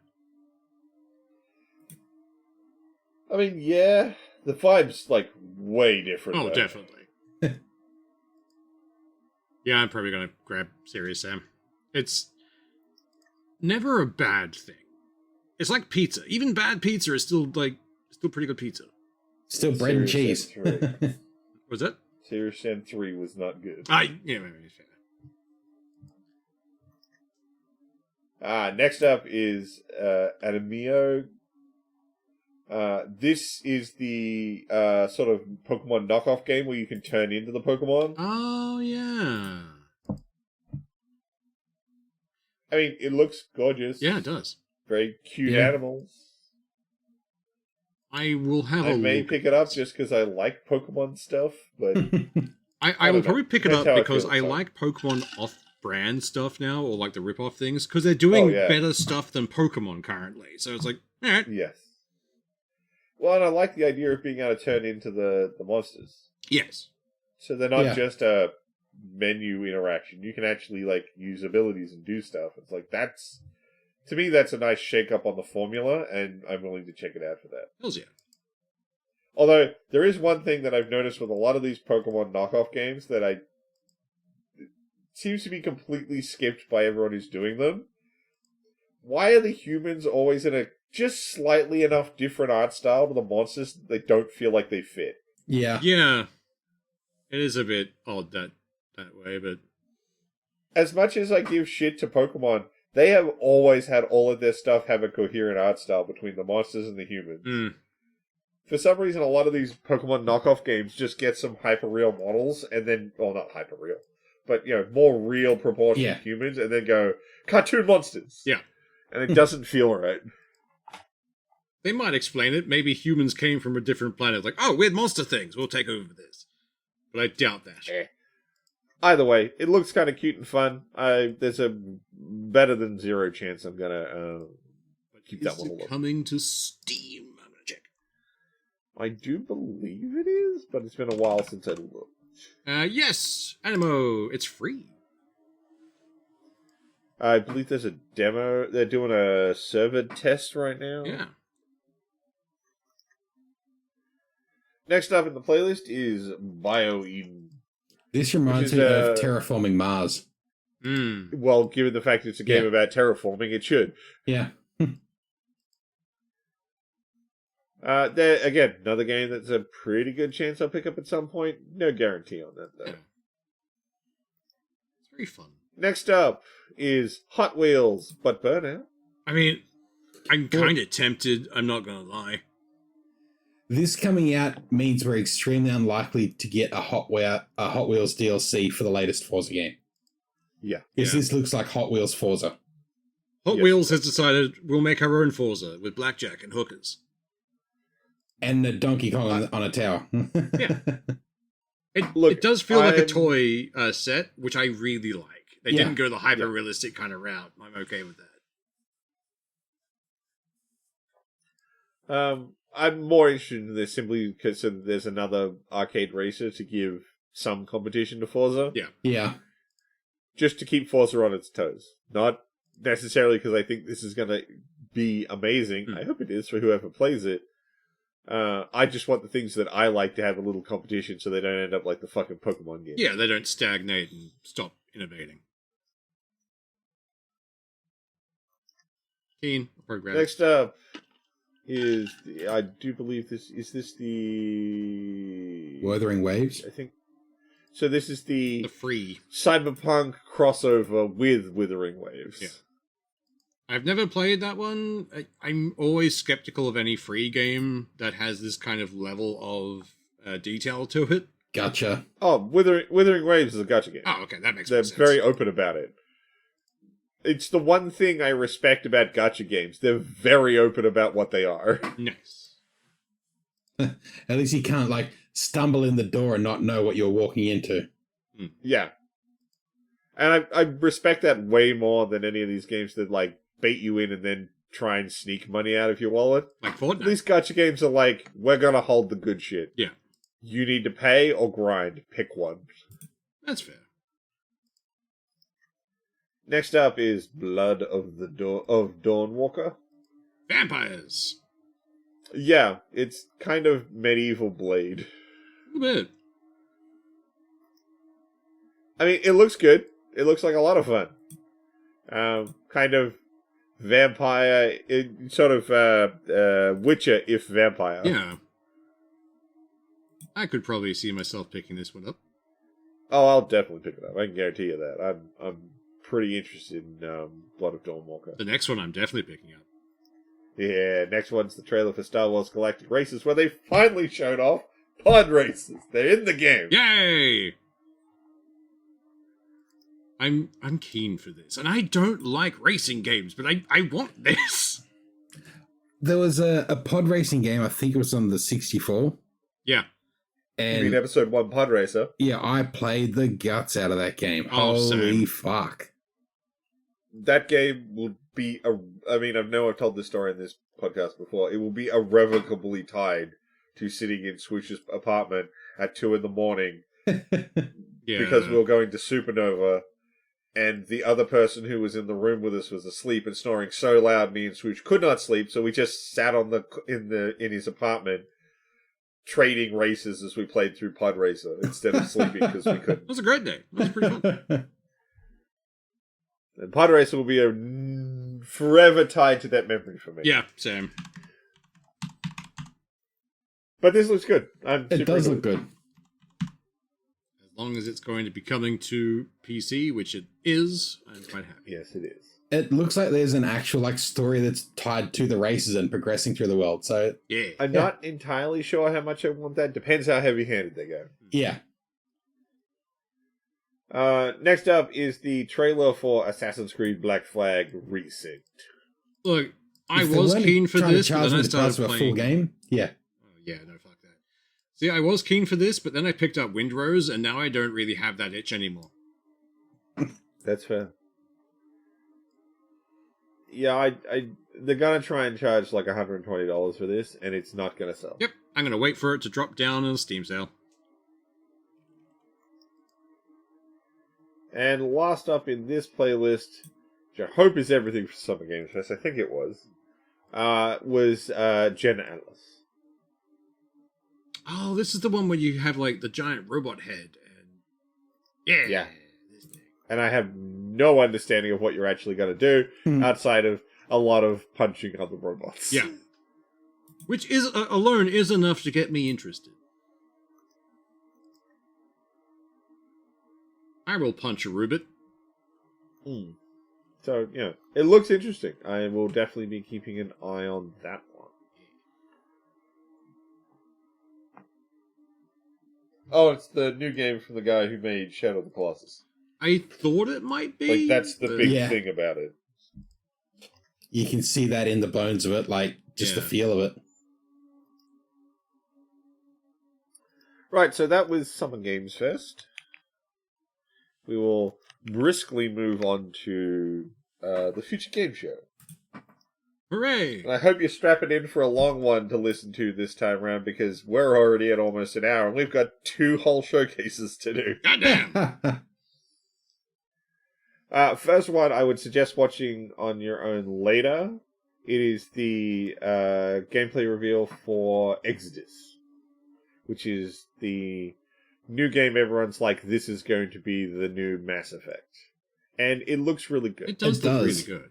I mean, yeah, the vibe's, like, way different. Oh, though. definitely. Yeah, I'm probably going to grab Serious Sam. It's never a bad thing. It's like pizza. Even bad pizza is still pretty good pizza. Still bread and cheese. Was that? Serious Sam 3 was not good. Yeah, maybe fair. Next up is Animio. This is the sort of Pokemon knockoff game where you can turn into the Pokemon. Oh, yeah. I mean, it looks gorgeous. Yeah, it does. Very cute animals. I will have I may pick it up just because I like Pokemon stuff, but... I will probably pick it up because I like Pokemon off-brand stuff now, or like the rip-off things, because they're doing better stuff than Pokemon currently. So it's like, alright. Yes. Well, and I like the idea of being able to turn into the monsters. Yes. So they're not just a menu interaction. You can actually, like, use abilities and do stuff. It's like, that's... To me, that's a nice shake-up on the formula, and I'm willing to check it out for that. Hells yeah. Although, there is one thing that I've noticed with a lot of these Pokemon knockoff games that it seems to be completely skipped by everyone who's doing them. Why are the humans always in a just slightly enough different art style to the monsters that they don't feel like they fit? Yeah. Yeah. It is a bit odd that way, but... As much as I give shit to Pokemon, they have always had all of their stuff have a coherent art style between the monsters and the humans. For some reason, a lot of these Pokemon knockoff games just get some hyper-real models, and then... Well, not hyper-real, but, you know, more real proportioned humans, and then go, cartoon monsters! Yeah. And it doesn't feel right. They might explain it. Maybe humans came from a different planet. Like, oh, weird monster things. We'll take over this. But I doubt that. Either way, it looks kind of cute and fun. There's a better than zero chance I'm gonna keep that one alone. Coming to Steam. I'm gonna check. I do believe it is, but it's been a while since I looked. Yes, Animo. It's free. I believe there's a demo. They're doing a server test right now. Yeah. Next up in the playlist is BioEden. This reminds me of Terraforming Mars. Well, given the fact it's a game about terraforming, it should. Yeah. There again, another game that's a pretty good chance I'll pick up at some point. No guarantee on that, though. Yeah. It's very fun. Next up is Hot Wheels, but Burnout. I mean, I'm kind of tempted. I'm not going to lie. This coming out means we're extremely unlikely to get a Hot Wheels DLC for the latest Forza game. Yeah. Because this looks like Hot Wheels Forza. Hot Wheels has decided we'll make our own Forza with blackjack and hookers. And the Donkey Kong on a tower. Yeah. Look, it does feel like a toy set, which I really like. They Yeah. didn't go the hyper-realistic kind of route. I'm okay with that. I'm more interested in this simply because there's another arcade racer to give some competition to Forza. Yeah. Yeah. Just to keep Forza on its toes. Not necessarily because I think this is going to be amazing. I hope it is for whoever plays it. I just want the things that I like to have a little competition so they don't end up like the fucking Pokemon game. Yeah, they don't stagnate and stop innovating. Keen, program. Next up is, I do believe this the... Wuthering Waves? I think... So this is The free. Cyberpunk crossover with Withering Waves. Yeah. I've never played that one. I'm always skeptical of any free game that has this kind of level of detail to it. Gotcha. Oh, Withering Waves is a gacha game. Oh, okay, that makes They're more sense. very open about it. It's the one thing I respect about gacha games. They're very open about what they are. Nice. At least you can't, like, stumble in the door and not know what you're walking into. Yeah. And I respect that way more than any of these games that, like, bait you in and then try and sneak money out of your wallet. Like Fortnite. These gacha games are like, we're gonna hold the good shit. Yeah. You need to pay or grind. Pick one. That's fair. Next up is Blood of Dawnwalker. Vampires. Yeah, it's kind of medieval Blade. A little bit. I mean, it looks good. It looks like a lot of fun. Kind of vampire, sort of Witcher if vampire. Yeah. I could probably see myself picking this one up. Oh, I'll definitely pick it up. I can guarantee you that. I'm pretty interested in Blood of Dawnwalker. The next one I'm definitely picking up. Yeah, next one's the trailer for Star Wars Galactic Races, where they finally showed off pod races. They're in the game. Yay! I'm keen for this. And I don't like racing games, but I want this. There was a pod racing game, I think it was on the 64. Yeah. You mean And episode 1 pod racer? yeah, I played the guts out of that game. Oh, Holy same. fuck. That game will be I know I've told this story in this podcast before. It will be irrevocably tied to sitting in Swoosh's apartment at 2 a.m. Yeah. because we were going to Supernova, and the other person who was in the room with us was asleep and snoring so loud me and Swoosh could not sleep, so we just sat in his apartment trading races as we played through Pod Racer instead of sleeping because we couldn't. It was a great day. It was pretty fun. And Pod Racer will be forever tied to that memory for me. Yeah, same. But this looks good. It does look good. As long as it's going to be coming to PC, which it is, I'm quite happy. Yes, it is. It looks like there's an actual like story that's tied to the races and progressing through the world. So Yeah. I'm not entirely sure how much I want that. Depends how heavy-handed they go. yeah. Next up is the trailer for Assassin's Creed Black Flag Resynced. Look, I If they was weren't keen for trying to this, but charge then me I the price started of a playing. full game. Yeah. Oh, yeah, no, fuck that. See, I was keen for this, but then I picked up Windrose, and now I don't really have that itch anymore. That's fair. Yeah, they're gonna try and charge like $120 for this, and it's not gonna sell. Yep, I'm gonna wait for it to drop down on a Steam sale. And last up in this playlist, which I hope is everything for Summer Games Fest, I think it was Gen Atlas. Oh, this is the one where you have, like, the giant robot head, and... Yeah. This thing. And I have no understanding of what you're actually going to do outside of a lot of punching other robots. Yeah. Which is alone is enough to get me interested. I will punch a Rubit. So, yeah, it looks interesting. I will definitely be keeping an eye on that one. Oh, it's the new game from the guy who made Shadow of the Colossus. I thought it might be. Like, that's the but- big Yeah. thing about it. You can see that in the bones of it, like just the Yeah. feel of it. Right, so that was Summer Games Fest. We will briskly move on to the Future Game Show. Hooray! And I hope you're strapping in for a long one to listen to this time around, because we're already at almost an hour, and we've got 2 whole showcases to do. Goddamn! First one, I would suggest watching on your own later. It is the gameplay reveal for Exodus, which is the new game everyone's like, this is going to be the new Mass Effect. And it looks really good. It does look really good.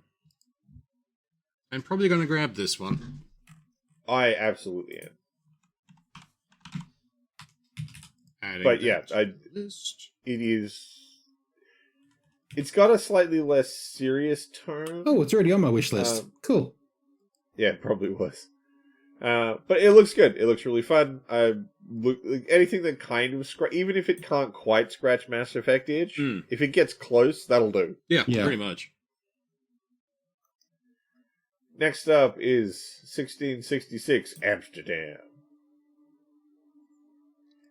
I'm probably going to grab this one. I absolutely am. But yeah, it's got a slightly less serious tone. Oh, it's already on my wish list. Cool. Yeah, it probably was. But it looks good. It looks really fun. Anything that kind of even if it can't quite scratch Mass Effect itch, if it gets close, that'll do. Yeah, pretty much. Next up is 1666 Amsterdam,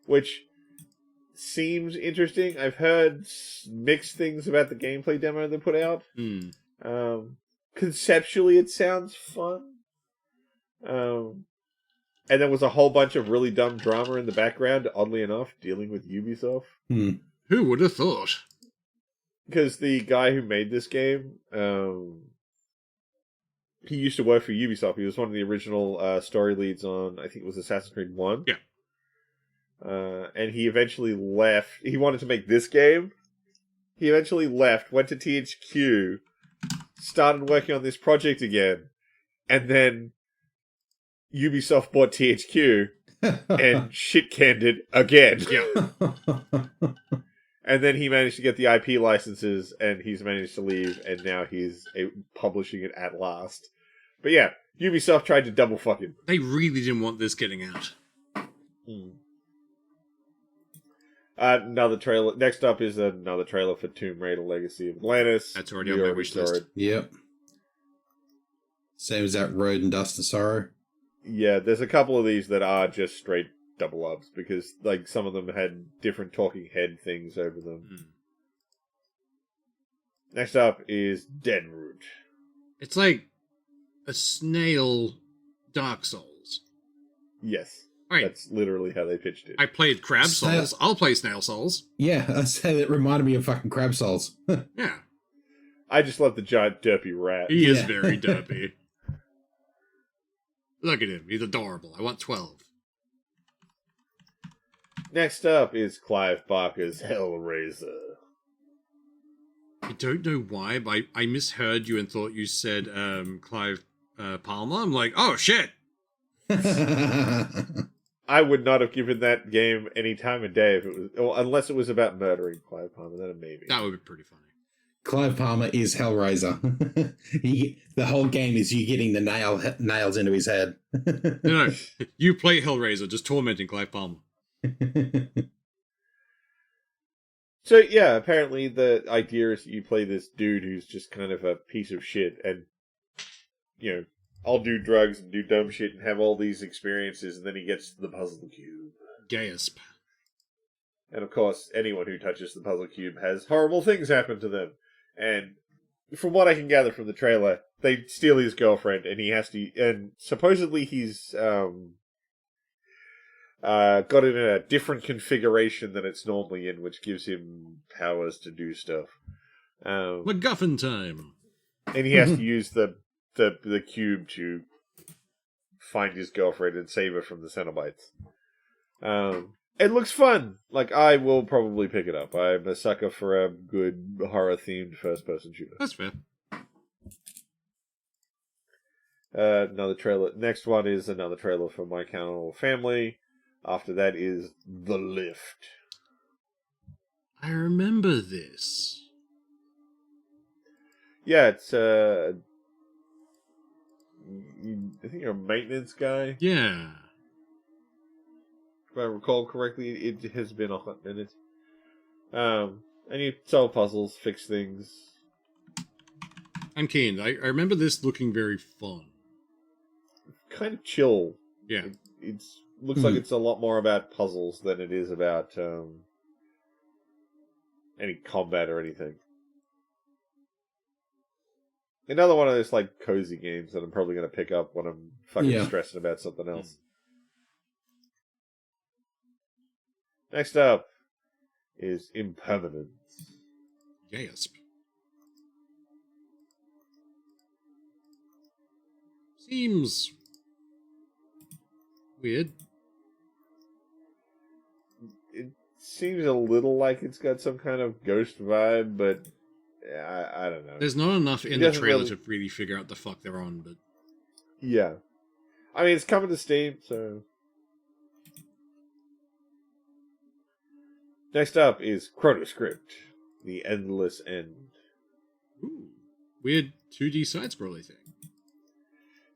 which seems interesting. I've heard mixed things about the gameplay demo they put out. Conceptually, it sounds fun. And there was a whole bunch of really dumb drama in the background, oddly enough, dealing with Ubisoft. Who would have thought? Because the guy who made this game, he used to work for Ubisoft. He was one of the original story leads on, I think it was Assassin's Creed 1. Yeah. And he eventually left. He wanted to make this game. He eventually left, went to THQ, started working on this project again, and then Ubisoft bought THQ and shit-canned it again. Yeah. And then he managed to get the IP licenses, and he's managed to leave, and now he's publishing it at last. But yeah, Ubisoft tried to double fuck him. They really didn't want this getting out. Another trailer. Next up is another trailer for Tomb Raider Legacy of Atlantis. That's already on my wish list. Yep. Same as that Road and Dust and Sorrow. Yeah, there's a couple of these that are just straight double ups, because like some of them had different talking head things over them. Next up is Deadroot. It's like a snail Dark Souls. Yes. Right. That's literally how they pitched it. I played Crab Souls. I'll play Snail Souls. Yeah, I'd say that reminded me of fucking Crab Souls. Yeah. I just love the giant derpy rat. He is very derpy. Look at him. He's adorable. I want 12. Next up is Clive Barker's Hellraiser. I don't know why, but I misheard you and thought you said Clive Palmer. I'm like, oh, shit. I would not have given that game any time of day if it was, well, unless it was about murdering Clive Palmer. Then maybe that would be pretty funny. Clive Palmer is Hellraiser. The whole game is you getting the nails into his head. No, you play Hellraiser, just tormenting Clive Palmer. So yeah, apparently the idea is that you play this dude who's just kind of a piece of shit, and you know, I'll do drugs and do dumb shit and have all these experiences, and then he gets to the puzzle cube. Gasp. And of course, anyone who touches the puzzle cube has horrible things happen to them. And from what I can gather from the trailer, they steal his girlfriend, and he has to. And supposedly he's got it in a different configuration than it's normally in, which gives him powers to do stuff. MacGuffin time. And he has to use the cube to find his girlfriend and save her from the Cenobites. It looks fun. Like, I will probably pick it up. I'm a sucker for a good horror-themed first-person shooter. That's fair. Another trailer. Next one is another trailer for My Cannibal Family. After that is The Lift. I remember this. Yeah, it's I think you're a maintenance guy. Yeah. If I recall correctly, it has been a hot minute. And you solve puzzles, fix things. I'm keen. I remember this looking very fun. Kind of chill. Yeah. It's looks like it's a lot more about puzzles than it is about any combat or anything. Another one of those like cozy games that I'm probably going to pick up when I'm fucking stressing about something else. Next up is Impermanence. Gasp. Seems weird. It seems a little like it's got some kind of ghost vibe, but I don't know. There's not enough in the trailer to really figure out the fuck they're on, but... Yeah. I mean, it's coming to Steam, so... Next up is Chronoscript, The Endless End. Ooh. Weird 2D side-scroller thing.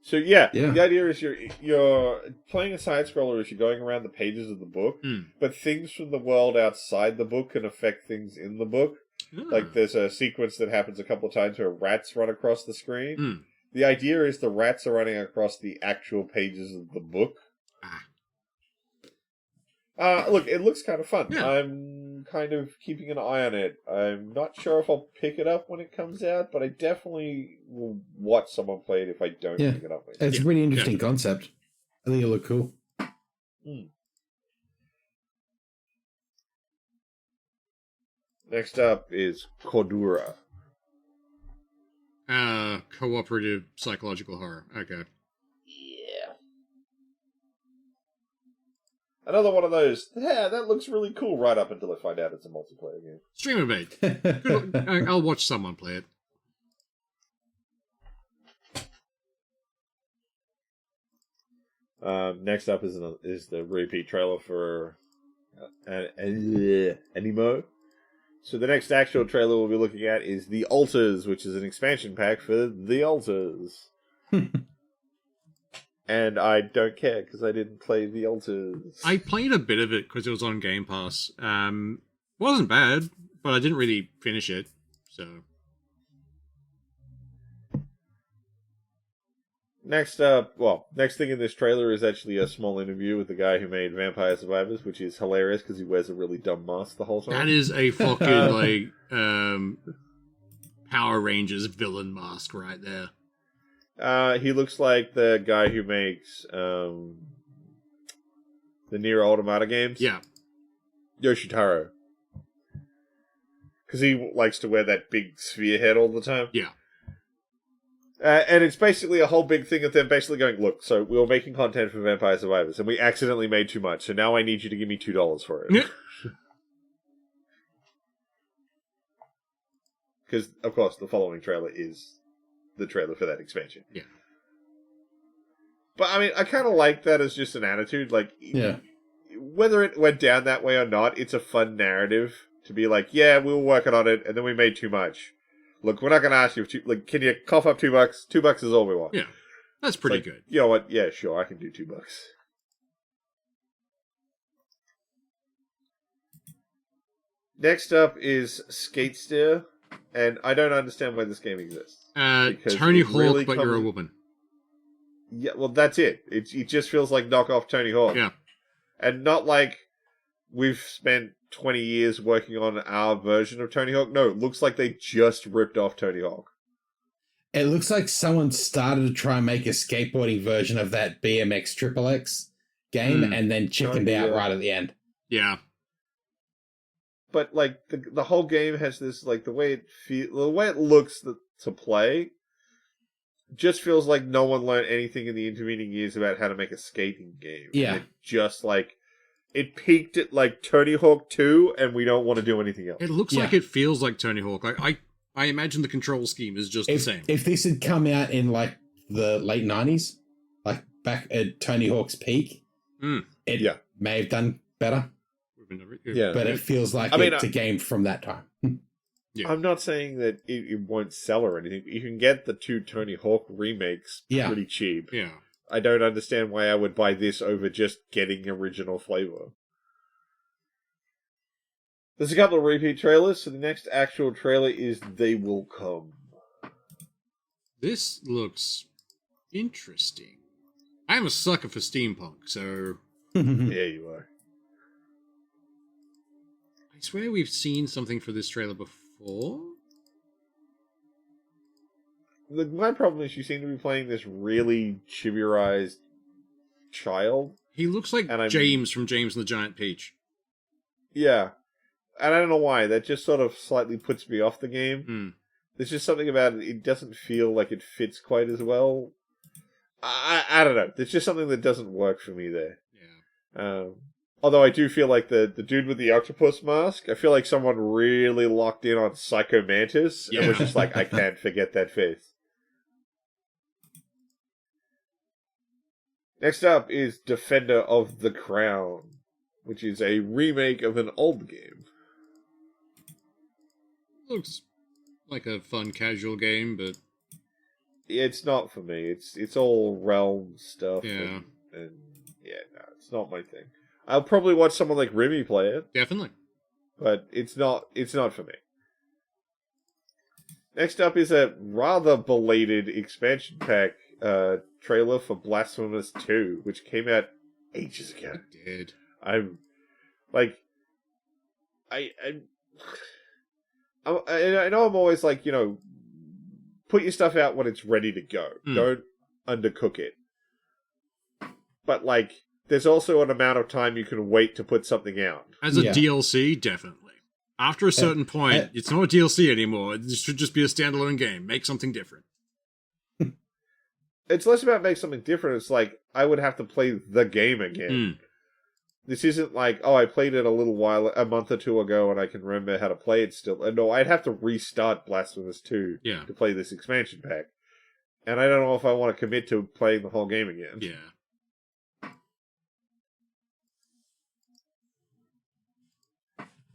So yeah, the idea is you're playing a side-scroller as you're going around the pages of the book, but things from the world outside the book can affect things in the book. Like there's a sequence that happens a couple of times where rats run across the screen. The idea is the rats are running across the actual pages of the book. Look, it looks kind of fun. Yeah. I'm kind of keeping an eye on it. I'm not sure if I'll pick it up when it comes out, but I definitely will watch someone play it if I don't pick it up. It's a really interesting concept. I think it'll look cool. Next up is Cordura. Cooperative psychological horror. Okay. Yeah. Another one of those, that looks really cool right up until I find out it's a multiplayer game. Streamer bait. I'll watch someone play it. Next up is the repeat trailer for Animo. So the next actual trailer we'll be looking at is The Altars, which is an expansion pack for The Altars. And I don't care because I didn't play The Altars. I played a bit of it because it was on Game Pass. Wasn't bad, but I didn't really finish it. So next thing in this trailer is actually a small interview with the guy who made Vampire Survivors, which is hilarious because he wears a really dumb mask the whole time. That is a fucking Power Rangers villain mask right there. He looks like the guy who makes the Nier Automata games. Yeah. Yoshitaro. Because he likes to wear that big sphere head all the time. Yeah. And it's basically a whole big thing of them basically going, look, so we were making content for Vampire Survivors, and we accidentally made too much, so now I need you to give me $2 for it. Because, of course, the following trailer is the trailer for that expansion. Yeah. But, I mean, I kind of like that as just an attitude. Like, whether it went down that way or not, it's a fun narrative to be like, yeah, we were working on it, and then we made too much. Look, we're not going to ask you, can you cough up $2? $2 is all we want. Yeah, that's pretty good. You know what? Yeah, sure, I can do $2. Next up is Skatesteer, and I don't understand why this game exists. Tony Hawk, really but you're a woman. Yeah, well, that's it. It just feels like knockoff Tony Hawk. Yeah. And not like we've spent 20 years working on our version of Tony Hawk. No, it looks like they just ripped off Tony Hawk. It looks like someone started to try and make a skateboarding version of that BMX Triple X game and then chickened out right at the end. Yeah. But like the whole game has this like the way it looks to play just feels like no one learned anything in the intervening years about how to make a skating game. Yeah. And it just like it peaked at like Tony Hawk 2 and we don't want to do anything else. It looks like it feels like Tony Hawk. Like I imagine the control scheme is just the same. If this had come out in like the late 90s, like back at Tony Hawk's peak, it may have done better. Yeah, but it feels like it's a game from that time. Yeah. I'm not saying that it won't sell or anything. You can get the 2 Tony Hawk remakes pretty cheap. Yeah. I don't understand why I would buy this over just getting original flavor. There's a couple of repeat trailers, so the next actual trailer is They Will Come. This looks interesting. I'm a sucker for steampunk, so Yeah, you are. I swear we've seen something for this trailer before. My problem is you seem to be playing this really chibi-ized child. He looks like James from James and the Giant Peach. Yeah. And I don't know why. That just sort of slightly puts me off the game. There's just something about it. It doesn't feel like it fits quite as well. I don't know. There's just something that doesn't work for me there. Yeah. Although I do feel like the dude with the octopus mask, I feel like someone really locked in on Psycho Mantis and was just like, I can't forget that face. Next up is Defender of the Crown, which is a remake of an old game. Looks like a fun casual game, but it's not for me. It's all realm stuff. Yeah. And yeah, no, it's not my thing. I'll probably watch someone like Remy play it. Definitely. But it's not for me. Next up is a rather belated expansion pack trailer for Blasphemous 2, which came out ages ago. It did. I'm like, I know I'm always like, put your stuff out when it's ready to go. Don't undercook it. But like, there's also an amount of time you can wait to put something out. As a DLC, definitely. After a certain point, it's not a DLC anymore. It should just be a standalone game. Make something different. It's less about make something different. It's like, I would have to play the game again. This isn't like, oh, I played it a month or two ago, and I can remember how to play it still. No, I'd have to restart Blasphemous 2 to play this expansion pack. And I don't know if I want to commit to playing the whole game again. Yeah.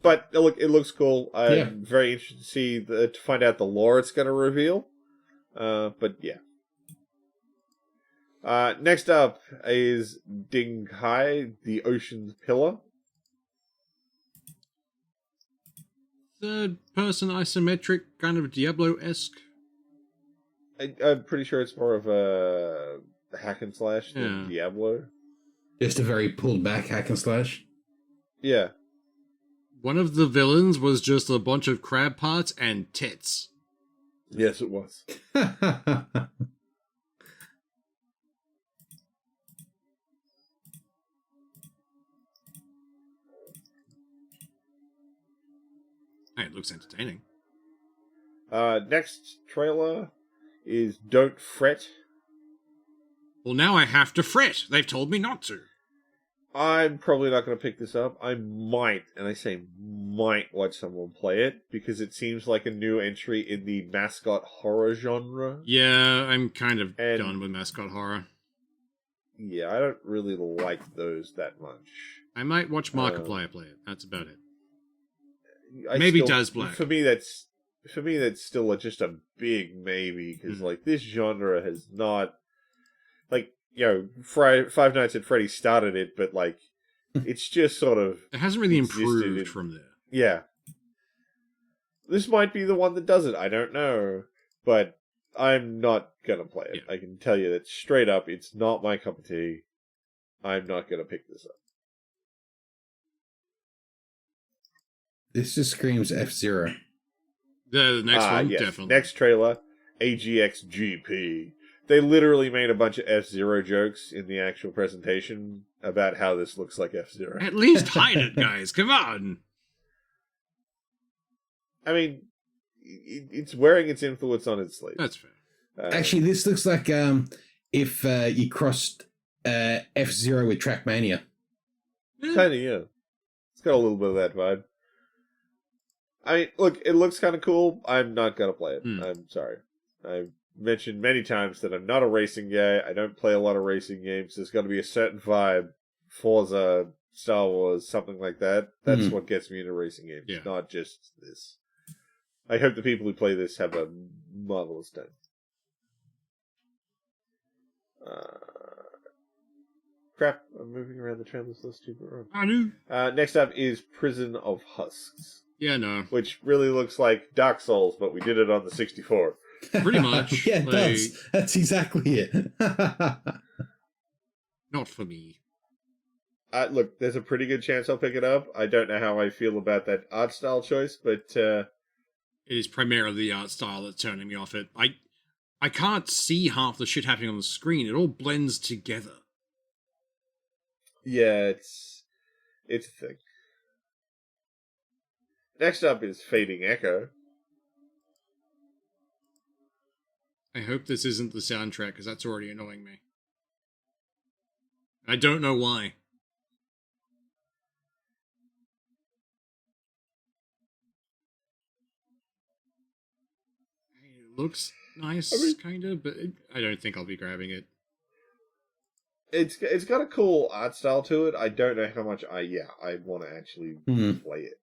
But look, it looks cool. I'm very interested to see to find out the lore it's going to reveal. But yeah. Next up is Ding Hai, the Ocean's Pillar. Third-person isometric, kind of Diablo-esque. I'm pretty sure it's more of a hack and slash than Diablo. Just a very pulled back hack and slash. Yeah. One of the villains was just a bunch of crab parts and tits. Yes, it was. It looks entertaining. Next trailer is Don't Fret. Well, now I have to fret. They've told me not to. I'm probably not going to pick this up. I might, and I say might, watch someone play it, because it seems like a new entry in the mascot horror genre. Yeah, I'm kind of done with mascot horror. Yeah, I don't really like those that much. I might watch Markiplier play it. That's about it. Maybe Daz Black. For me, that's still just a big maybe, because like this genre has not, like, Five Nights at Freddy's started it, but like it's just sort of it hasn't really improved from there. Yeah, this might be the one that does it. I don't know, but I'm not gonna play it. I can tell you that straight up. It's not my cup of tea. I'm not gonna pick this up. This just screams F-Zero. The next one, yes. definitely. Next trailer, AGX GP. They literally made a bunch of F-Zero jokes in the actual presentation about how this looks like F-Zero. At least hide it, guys. Come on. I mean, it's wearing its influence on its sleeve. That's fair. Actually, this looks like if you crossed F-Zero with Trackmania. Kind of, yeah. It's got a little bit of that vibe. I mean, look, it looks kind of cool. I'm not going to play it. I'm sorry. I've mentioned many times that I'm not a racing guy. I don't play a lot of racing games. There's got to be a certain vibe. Forza, Star Wars, something like that. That's what gets me into racing games, not just this. I hope the people who play this have a marvelous time. Crap, I'm moving around the trailers list too much. I do. Next up is Prison of Husks. Yeah, no. Which really looks like Dark Souls, but we did it on the 64. Pretty much. Yeah, it does. That's exactly it. Not for me. Look, there's a pretty good chance I'll pick it up. I don't know how I feel about that art style choice, but It is primarily the art style that's turning me off it. I can't see half the shit happening on the screen. It all blends together. yeah, it's a thing. Next up is Fading Echo. I hope this isn't the soundtrack, because that's already annoying me. I don't know why. It looks nice, kind of, but I don't think I'll be grabbing it. It's got a cool art style to it. I don't know how much I want to actually play it.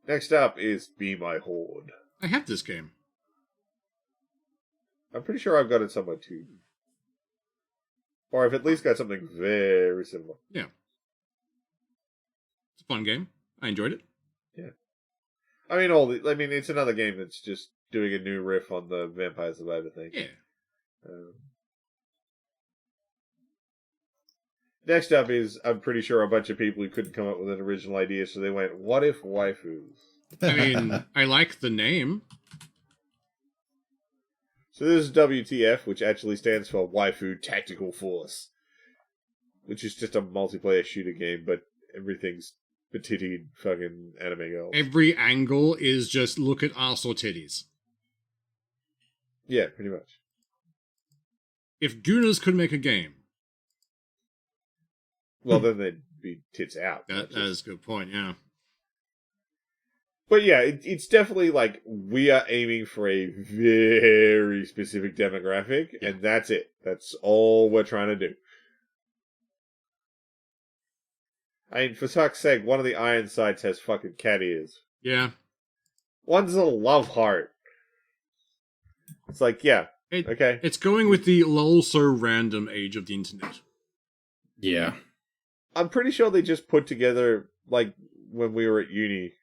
Next up is Be My Horde. I have this game. I'm pretty sure I've got it somewhere too. Or I've at least got something very similar. Yeah. It's a fun game. I enjoyed it. Yeah. I mean, it's another game that's just doing a new riff on the Vampire Survivor thing. Yeah. Next up is, I'm pretty sure, a bunch of people who couldn't come up with an original idea, so they went, what if waifus? I mean, I like the name. So this is WTF, which actually stands for Waifu Tactical Force, which is just a multiplayer shooter game, but everything's petitied fucking anime girls. Every angle is just look at arse or titties. Yeah, pretty much. If Gooners could make a game. Well, then they'd be tits out. That is a good point, yeah. But yeah, it's definitely like we are aiming for a very specific demographic, and that's it. That's all we're trying to do. I mean, for fuck's sake, one of the iron sights has fucking cat ears. Yeah. One's a love heart. It's like, yeah, okay. It's going with the lol so random age of the internet. Yeah. I'm pretty sure they just put together, like, when we were at uni,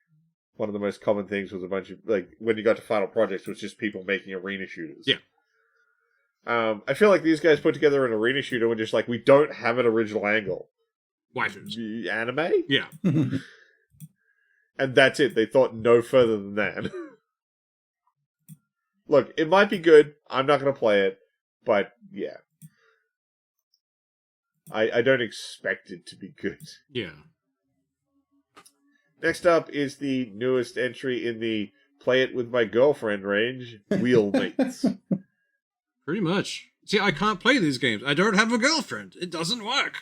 one of the most common things was a bunch of, like, when you got to final projects, was just people making arena shooters. Yeah. I feel like these guys put together an arena shooter and just like, we don't have an original angle. Waifus. Anime? Yeah. And that's it. They thought no further than that. Look, it might be good. I'm not going to play it. But, yeah. I don't expect it to be good. Yeah. Next up is the newest entry in the play it with my girlfriend range, Wheelmates. Pretty much. See, I can't play these games. I don't have a girlfriend. It doesn't work.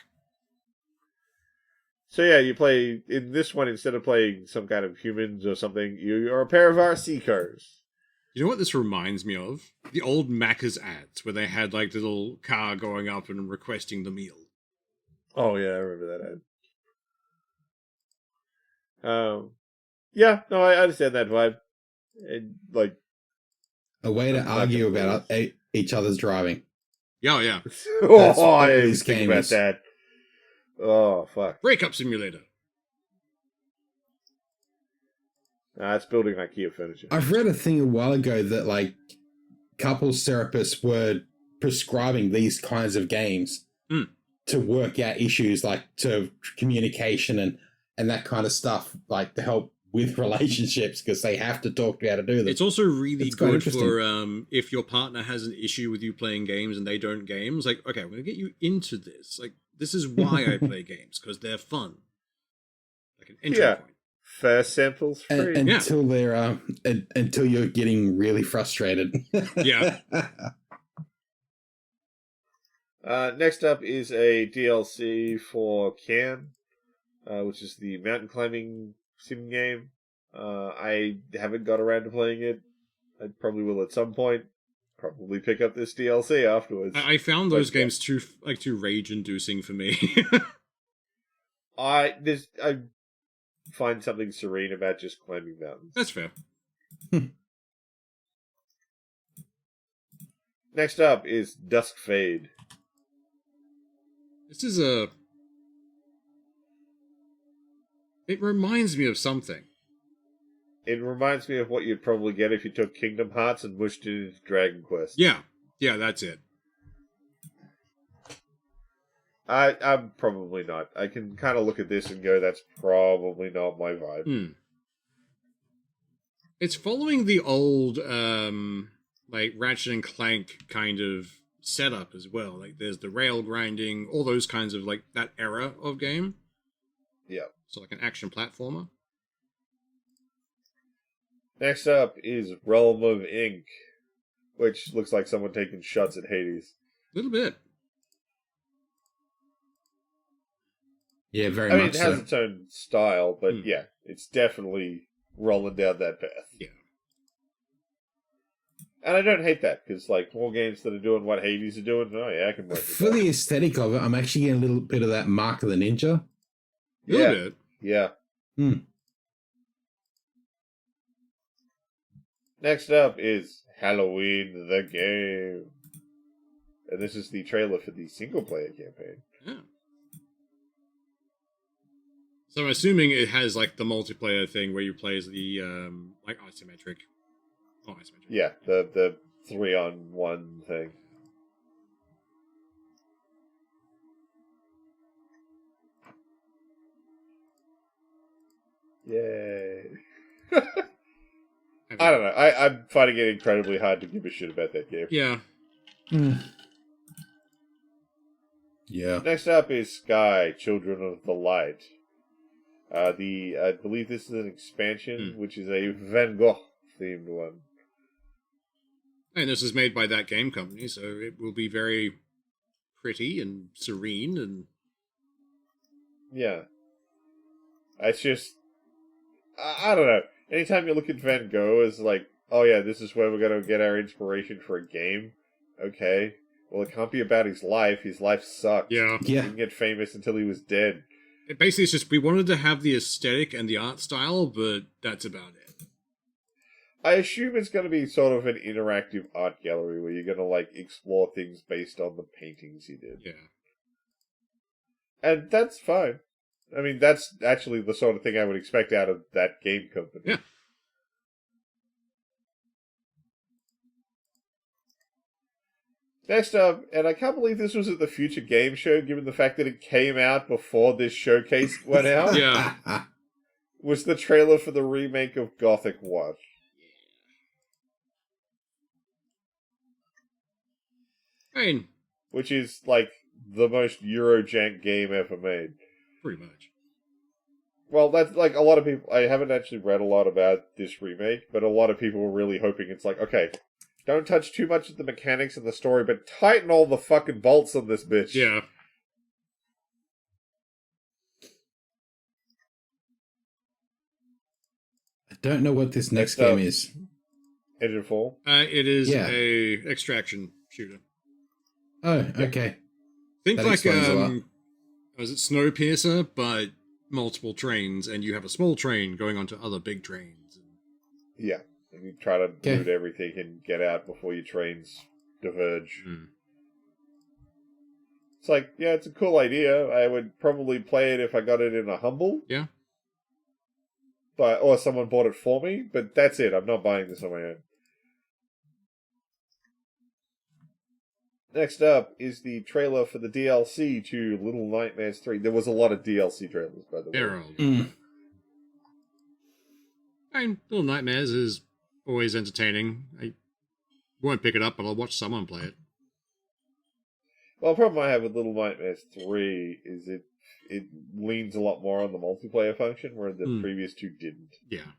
So yeah, you play, in this one, instead of playing some kind of humans or something, you are a pair of RC cars. You know what this reminds me of? The old Macca's ads, where they had like the little car going up and requesting the meal. Oh yeah, I remember that ad. Yeah, no, I understand that vibe. And, like, a way to argue about each other's driving. Yeah, yeah. I didn't think about that. Oh, fuck. Breakup simulator. It's building IKEA furniture. I've read a thing a while ago that, like, couples therapists were prescribing these kinds of games to work out issues like to communication and that kind of stuff, like to help with relationships, because they have to talk to how to do them. It's also really good for if your partner has an issue with you playing games and they don't games, like, okay, I'm going to get you into this. Like, this is why I play games, because they're fun. Like an entry point. First samples free. Until they're until you're getting really frustrated. Yeah. Next up is a DLC for Can, which is the mountain climbing sim game. I haven't got around to playing it. I probably will at some point. Probably pick up this DLC afterwards. I found those games too rage-inducing for me. I find something serene about just climbing mountains. That's fair. Next up is Dusk Fade. This is it reminds me of something. It reminds me of what you'd probably get if you took Kingdom Hearts and mushed it into Dragon Quest. Yeah, that's it. I'm probably not. I can kind of look at this and go, that's probably not my vibe. Hmm. It's following the old, like, Ratchet and Clank kind of setup as well. Like, there's the rail grinding, all those kinds of, like, that era of game. Yeah. So, like, an action platformer. Next up is Realm of Ink, which looks like someone taking shots at Hades. A little bit. Yeah, very I mean, much it has so. its own style, but yeah, it's definitely rolling down that path. Yeah. And I don't hate that, because, like, more games that are doing what Hades are doing, oh yeah, I can work with For that. the aesthetic of it, I'm actually getting a little bit of that Mark of the Ninja. A little bit. Yeah. Hmm. Next up is Halloween the Game. And this is the trailer for the single-player campaign. Yeah. So I'm assuming it has, like, the multiplayer thing where you play as the, like, isometric. Oh, isometric. Yeah, the 3-on-1 thing. Yay. I don't know. I'm finding it incredibly hard to give a shit about that game. Yeah. Yeah. Next up is Sky, Children of the Light. I believe this is an expansion, which is a Van Gogh themed one. And this is made by that game company, so it will be very pretty and serene and... Yeah. It's just... I don't know. Anytime you look at Van Gogh as like, oh yeah, this is where we're going to get our inspiration for a game. Okay. Well, it can't be about his life. His life sucks. Yeah. He didn't get famous until he was dead. Basically, it's just we wanted to have the aesthetic and the art style, but that's about it. I assume it's going to be sort of an interactive art gallery where you're going to, like, explore things based on the paintings he did. Yeah. And that's fine. I mean, that's actually the sort of thing I would expect out of that game company. Yeah. Next up, and I can't believe this was at the Future Game Show, given the fact that it came out before this showcase went out, Yeah. was the trailer for the remake of Gothic 1. I mean, Which is, like, the most Eurojank game ever made. pretty much. Well, that's, like, a lot of people... I haven't actually read a lot about this remake, but a lot of people were really hoping it's like, okay, don't touch too much of the mechanics and the story, but tighten all the fucking bolts on this bitch. Yeah. I don't know what this next game is. Engine 4. It is Yeah. a extraction shooter. Oh, okay. Think That like, explains a lot. was it Snowpiercer, but multiple trains, and you have a small train going onto other big trains. Yeah. And you try to loot everything and get out before your trains diverge. It's like, yeah, it's a cool idea. I would probably play it if I got it in a Humble. Yeah. Or someone bought it for me, but that's it. I'm not buying this on my own. Next up is the trailer for the DLC to Little Nightmares 3. There was a lot of DLC trailers, by the way. They're all... I mean, Little Nightmares is always entertaining. I won't pick it up, but I'll watch someone play it. Well, the problem I have with Little Nightmares 3 is it leans a lot more on the multiplayer function, where the previous two didn't. Yeah.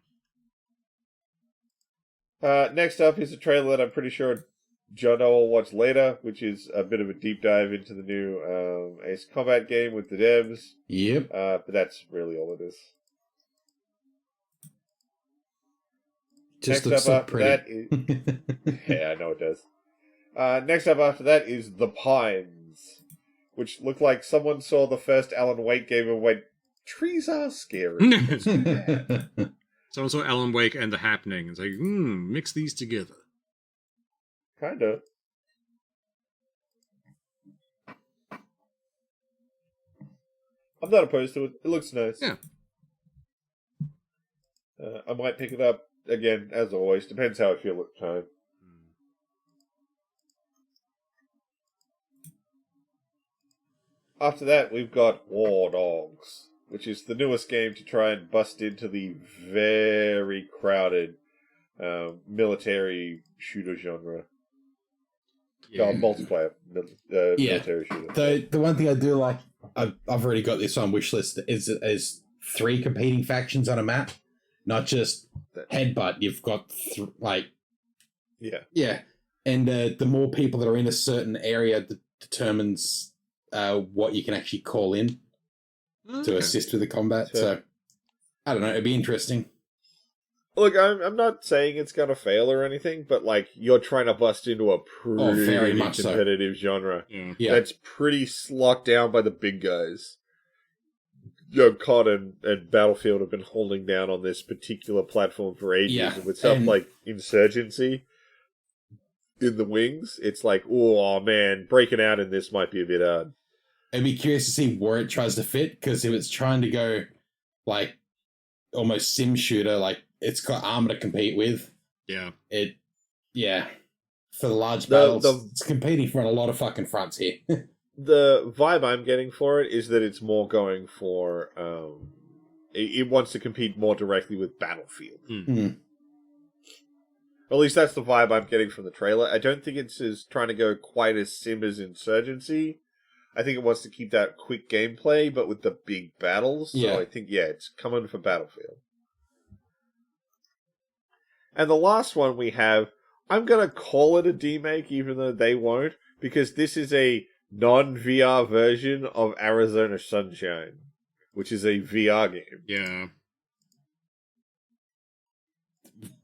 Next up is a trailer that I'm pretty sure John will watch later, which is a bit of a deep dive into the new Ace Combat game with the devs. Yep. But that's really all it is. Just Next looks up so after pretty. that is... Yeah, I know it does. Next up after that is The Pines, which looked like someone saw the first Alan Wake game and went, trees are scary. Someone saw Alan Wake and The Happening. It's like, mix these together. Kinda. I'm not opposed to it. It looks nice. Yeah. I might pick it up again, as always. Depends how I feel at the time. After that, we've got War Dogs, which is the newest game to try and bust into the very crowded military shooter genre. Multiplayer military shooter. The one thing I do like, I've already got this on wishlist, is 3 competing factions on a map, not just headbutt. You've got yeah, and the more people that are in a certain area determines what you can actually call in to assist with the combat. So I don't know, it'd be interesting. Look, I'm not saying it's going to fail or anything, but, like, you're trying to bust into a pretty very much competitive genre. Yeah. That's pretty locked down by the big guys. COD and Battlefield have been holding down on this particular platform for ages. Yeah. And with stuff like Insurgency in the wings, it's like, oh, man, breaking out in this might be a bit hard. I'd be curious to see where it tries to fit, because if it's trying to go, like, almost sim shooter, like, it's got armor to compete with. Yeah. For the large battles, it's competing for a lot of fucking fronts here. The vibe I'm getting for it is that it's more going for, it wants to compete more directly with Battlefield. Mm. At least that's the vibe I'm getting from the trailer. I don't think it's trying to go quite as sim as Insurgency. I think it wants to keep that quick gameplay, but with the big battles. So I think, it's coming for Battlefield. And the last one we have, I'm going to call it a demake, even though they won't, because this is a non-VR version of Arizona Sunshine, which is a VR game. Yeah.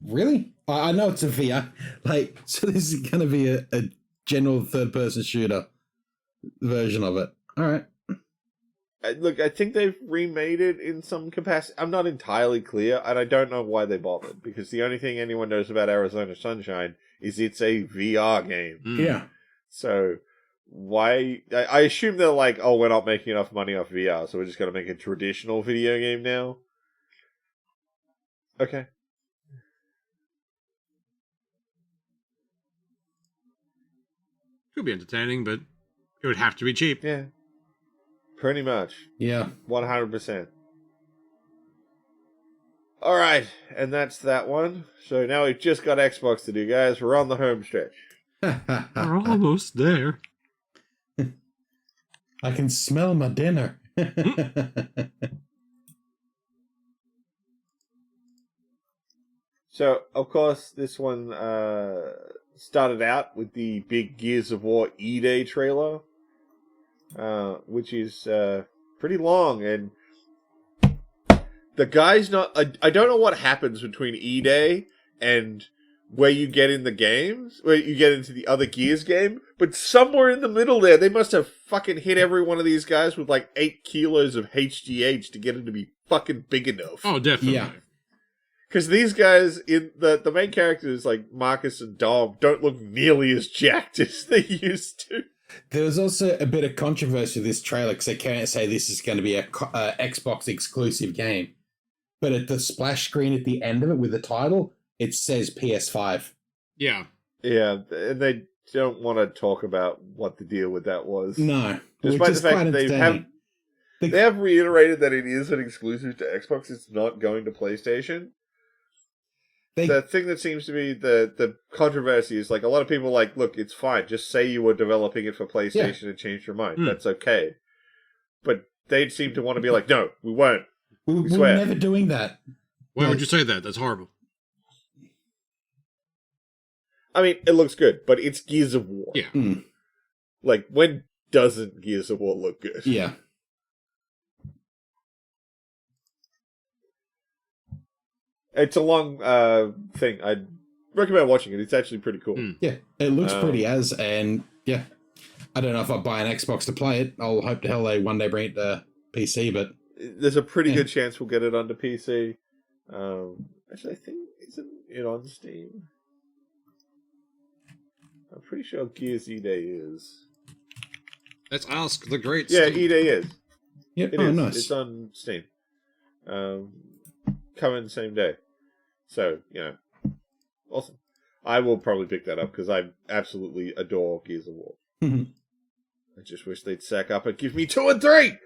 Really? I know it's a VR. Like, so this is going to be a general third-person shooter version of it. All right. Look, I think they've remade it in some capacity. I'm not entirely clear, and I don't know why they bothered, because the only thing anyone knows about Arizona Sunshine is it's a VR game. Yeah. So, why... I assume they're like, oh, we're not making enough money off VR, so we're just going to make a traditional video game now? Okay. Could be entertaining, but it would have to be cheap. Yeah. Pretty much. Yeah. 100%. Alright, and that's that one. So now we've just got Xbox to do, guys. We're on the home stretch. We're almost there. I can smell my dinner. So, of course, this one started out with the big Gears of War E-Day trailer. Which is pretty long, and the guy's not... I don't know what happens between E-Day and where you get in the games, where you get into the other Gears game, but somewhere in the middle there, they must have fucking hit every one of these guys with like 8 kilos of HGH to get him to be fucking big enough. Oh, definitely. Yeah. Because these guys, in the main characters like Marcus and Dom, don't look nearly as jacked as they used to. There was also a bit of controversy with this trailer, because they can't say this is going to be a Xbox exclusive game. But at the splash screen at the end of it with the title, it says PS5. Yeah. Yeah, and they don't want to talk about what the deal with that was. No. Despite the fact that they have reiterated that it is an exclusive to Xbox, it's not going to PlayStation. The thing that seems to be the controversy is, like, a lot of people are like, look, it's fine. Just say you were developing it for PlayStation and change your mind. That's okay. But they seem to want to be like, no, we won't. We we're never doing that. Why would you say that? That's horrible. I mean, it looks good, but it's Gears of War. Yeah. Mm. Like, when doesn't Gears of War look good? Yeah. It's a long thing. I'd recommend watching it. It's actually pretty cool. Yeah, it looks pretty and yeah. I don't know if I'll buy an Xbox to play it. I'll hope to hell they one day bring it to PC, but... There's a pretty good chance we'll get it onto PC. Actually, I think, isn't it on Steam? I'm pretty sure Gears E-Day is. Let's ask the great Yeah, Steve. E-Day is. Yep. It Oh, is. nice. It's on Steam. Coming the same day. So, awesome. I will probably pick that up because I absolutely adore Gears of War. I just wish they'd sack up and give me 2 and 3!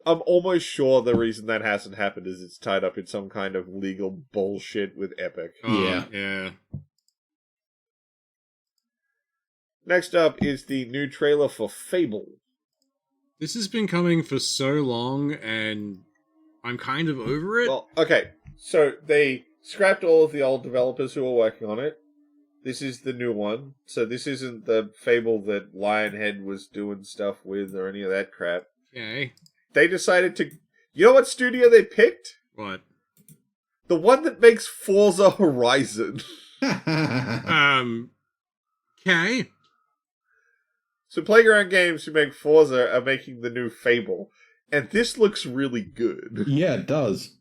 I'm almost sure the reason that hasn't happened is it's tied up in some kind of legal bullshit with Epic. Yeah. Next up is the new trailer for Fable. This has been coming for so long, and I'm kind of over it. Well, okay, so they scrapped all of the old developers who were working on it. This is the new one. So this isn't the Fable that Lionhead was doing stuff with or any of that crap. Okay. They decided to... You know what studio they picked? What? The one that makes Forza Horizon. Okay. So Playground Games, who make Forza, are making the new Fable. And this looks really good. Yeah, it does.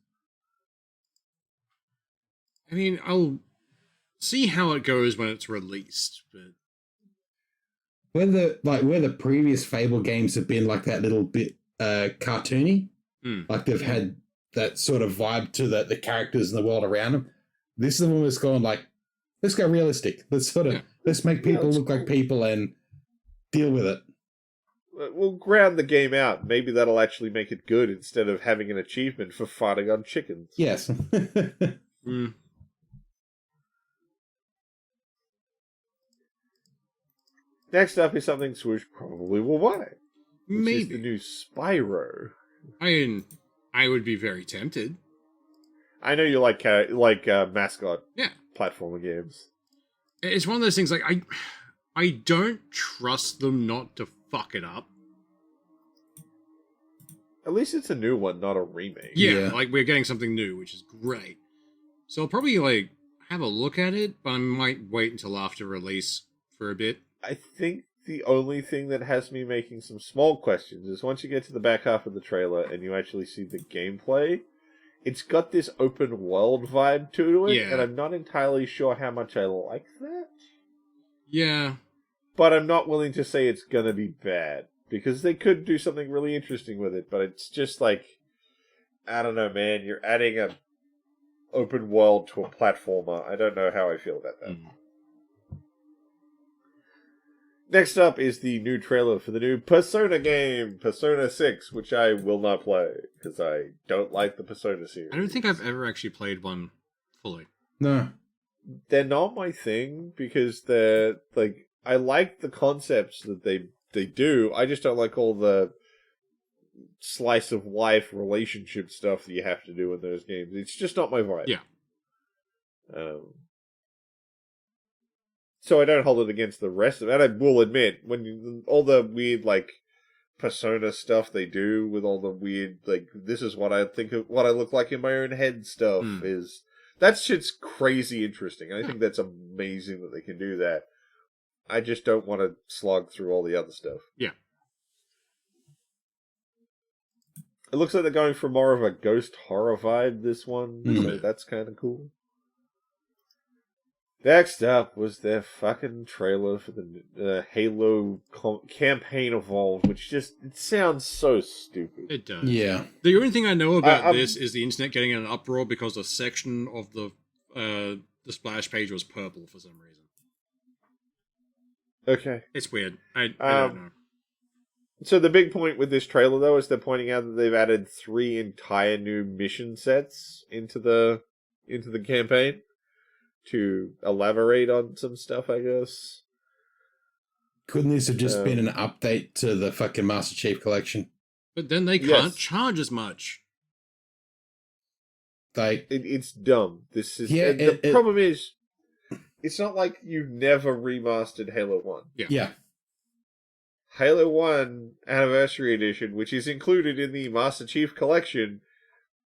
I mean, I'll see how it goes when it's released, but... Where the previous Fable games have been like that little bit cartoony, like they've had that sort of vibe to the characters and the world around them. This is the one that's going like, let's go realistic. Let's make people look like people and deal with it. We'll ground the game out. Maybe that'll actually make it good instead of having an achievement for farting on chickens. Yes. Next up is something Swoosh probably will buy. Maybe. Is the new Spyro. I mean, I would be very tempted. I know you like mascot platformer games. It's one of those things, like, I don't trust them not to fuck it up. At least it's a new one, not a remake. Yeah, like, we're getting something new, which is great. So I'll probably, like, have a look at it, but I might wait until after release for a bit. I think the only thing that has me making some small questions is once you get to the back half of the trailer and you actually see the gameplay, it's got this open world vibe to it, and I'm not entirely sure how much I like that. Yeah. But I'm not willing to say it's gonna be bad, because they could do something really interesting with it, but it's just like, I don't know, man, you're adding a open world to a platformer. I don't know how I feel about that. Next up is the new trailer for the new Persona game, Persona 6, which I will not play, because I don't like the Persona series. I don't think I've ever actually played one fully. No. They're not my thing, because they're, like, I like the concepts that they do, I just don't like all the slice of life relationship stuff that you have to do in those games. It's just not my vibe. Yeah. So I don't hold it against the rest of it. And I will admit, all the weird, like, Persona stuff they do with all the weird, like, this is what I think of what I look like in my own head stuff is... That shit's crazy interesting. And I think that's amazing that they can do that. I just don't want to slog through all the other stuff. Yeah. It looks like they're going for more of a ghost horror vibe, this one. So that's kind of cool. Next up was their fucking trailer for the Halo campaign Evolved, which just, it sounds so stupid. It does. Yeah. The only thing I know about this is the internet getting in an uproar because a section of the splash page was purple for some reason. Okay. It's weird. I don't know. So the big point with this trailer, though, is they're pointing out that they've added 3 entire new mission sets into the campaign to elaborate on some stuff, I guess. Couldn't this have just been an update to the fucking Master Chief Collection? But then they can't charge as much. Like, it's dumb. This is the problem is, it's not like you've never remastered Halo 1. Yeah. Halo 1 Anniversary Edition, which is included in the Master Chief Collection,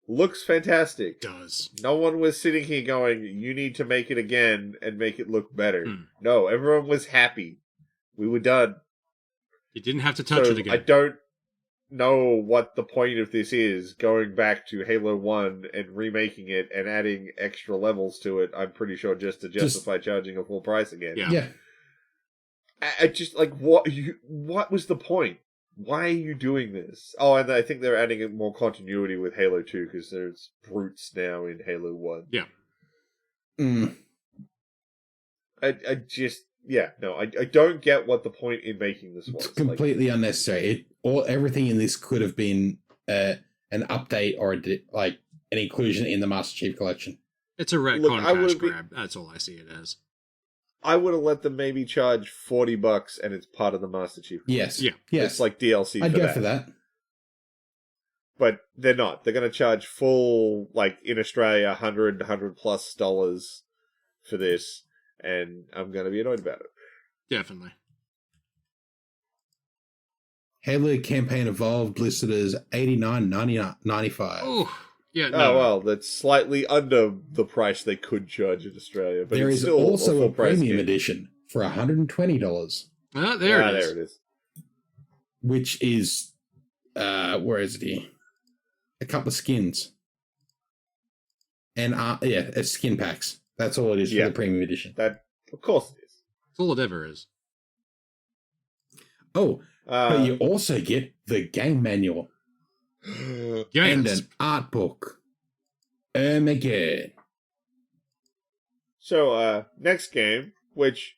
looks fantastic. It does. No one was sitting here going, you need to make it again and make it look better. No, everyone was happy. We were done. You didn't have to touch it again. I don't know what the point of this is, going back to Halo 1 and remaking it and adding extra levels to it, I'm pretty sure just to justify charging a full price again. Yeah. I just, like, what was the point? Why are you doing this? Oh, and I think they're adding more continuity with Halo 2, because there's brutes now in Halo 1. Yeah. I just... Yeah, no, I don't get what the point in making this was. It's completely unnecessary. Everything in this could have been an update or an inclusion in the Master Chief Collection. It's a retcon cash grab. That's all I see it as. I would have let them maybe charge $40 and it's part of the Master Chief. Yes. Yeah. Yes. It's like DLC I'd go for that. But they're not. They're going to charge full, like, in Australia, $100 plus for this. And I'm going to be annoyed about it. Definitely. Halo Campaign Evolved listed as $89.95. Oh, yeah. No. Oh, well, that's slightly under the price they could charge in Australia. But there it's is still also a premium game. edition for $120. Ah, there it is. There it is. Which is, where is it here? A couple of skins. And, it's skin packs. That's all it is for the premium edition. That, of course it is. That's all it ever is. Oh, but you also get the game manual. Yes. And an art book. Oh my god. So, next game, which,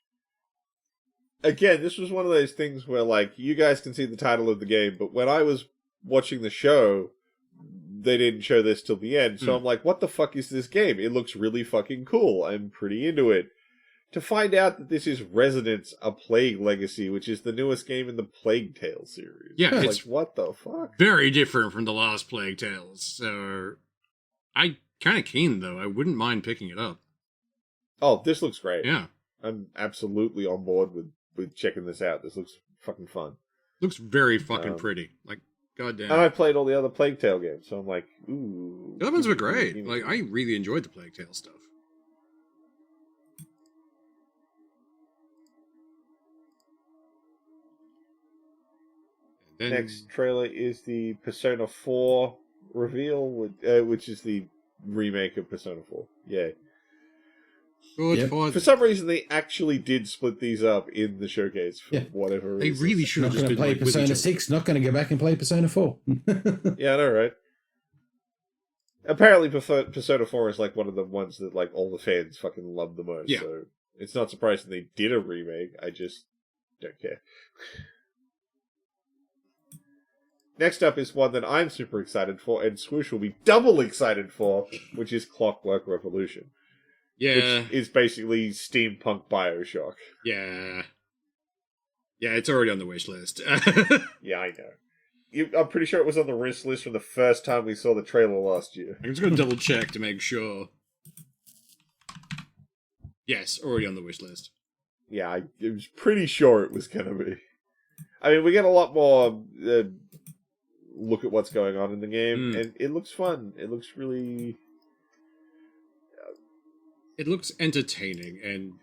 again, this was one of those things where, like, you guys can see the title of the game, but when I was watching the show, they didn't show this till the end, so I'm like, what the fuck is this game? It looks really fucking cool. I'm pretty into it. To find out that this is Resonance, A Plague Legacy, which is the newest game in the Plague Tale series. Yeah, it's like, what the fuck? Very different from the last Plague Tales, so I kind of keen, though. I wouldn't mind picking it up. Oh, this looks great. Yeah. I'm absolutely on board with checking this out. This looks fucking fun. Looks very fucking pretty. Like, goddamn. And I played all the other Plague Tale games, so I'm like, ooh. The other ones were great. Like, I really enjoyed the Plague Tale stuff. Then, next trailer is the Persona 4 reveal, which is the remake of Persona 4. Yay. Good for some reason, they actually did split these up in the showcase for whatever reason. They really should have just been play Persona 6, not going to go back and play Persona 4. Yeah, I know, right? Apparently, Persona 4 is like one of the ones that like all the fans fucking love the most. Yeah. So it's not surprising they did a remake. I just don't care. Next up is one that I'm super excited for, and Swoosh will be double excited for, which is Clockwork Revolution. Yeah. Which is basically steampunk Bioshock. Yeah. Yeah, it's already on the wish list. Yeah, I know. I'm pretty sure it was on the wish list from the first time we saw the trailer last year. I'm just going to double check to make sure. Yes, already on the wish list. Yeah, I was pretty sure it was going to be. I mean, we get a lot more look at what's going on in the game, and it looks fun. It looks really... It looks entertaining and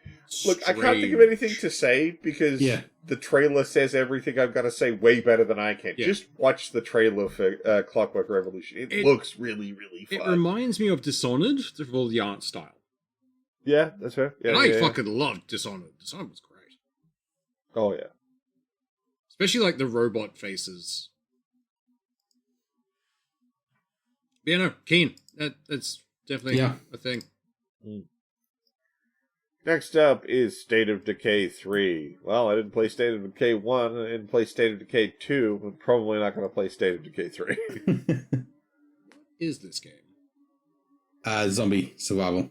Look, I can't think of anything to say because the trailer says everything I've got to say way better than I can. Yeah. Just watch the trailer for Clockwork Revolution. It looks really, really fun. It reminds me of Dishonored for the art style. Yeah, that's fair. Yeah, and I fucking loved Dishonored. Dishonored was great. Oh, yeah. Especially like the robot faces. Yeah, no, keen. That's definitely a thing. Next up is State of Decay 3. Well, I didn't play State of Decay 1, I didn't play State of Decay 2, I'm probably not going to play State of Decay 3. Is this game? Zombie survival.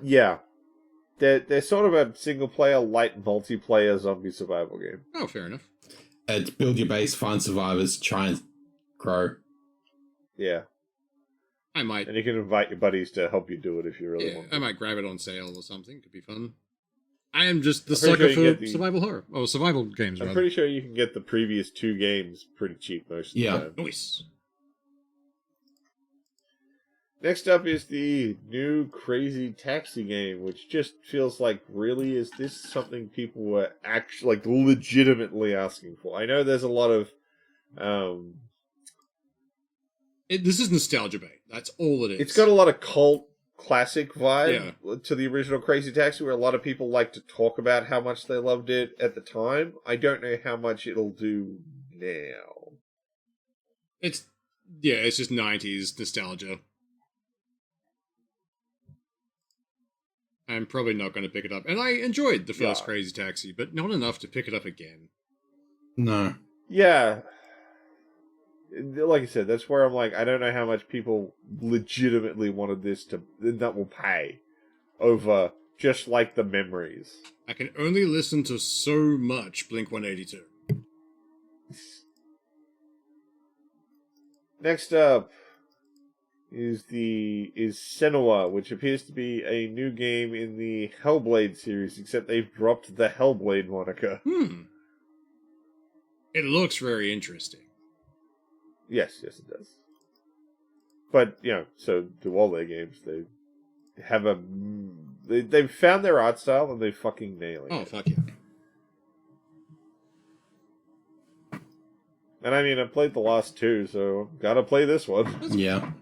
Yeah. They're sort of a single-player, light multiplayer zombie survival game. Oh, fair enough. It's build your base, find survivors, try and grow. Yeah. I might. And you can invite your buddies to help you do it if you really want to. I might grab it on sale or something. Could be fun. I am just the sucker for survival horror. Oh, survival games, I'm pretty sure you can get the previous 2 games pretty cheap most of the time. Nice. Next up is the new Crazy Taxi game, which just feels like, really, is this something people were actually, like, legitimately asking for? I know there's a lot of, this is nostalgia bait. That's all it is. It's got a lot of cult classic vibe to the original Crazy Taxi, where a lot of people like to talk about how much they loved it at the time. I don't know how much it'll do now. It's just 90s nostalgia. I'm probably not going to pick it up. And I enjoyed the first Yeah. Crazy Taxi, but not enough to pick it up again. No. Yeah. Like I said, that's where I'm like, I don't know how much people legitimately wanted this that will pay over just like the memories. I can only listen to so much Blink-182. Next up is Senua, which appears to be a new game in the Hellblade series, except they've dropped the Hellblade moniker. It looks very interesting. Yes, it does. But, so do all their games. They have they've found their art style and they fucking nail it. Oh, fuck yeah. And I mean, I played the last two, so gotta play this one. Yeah.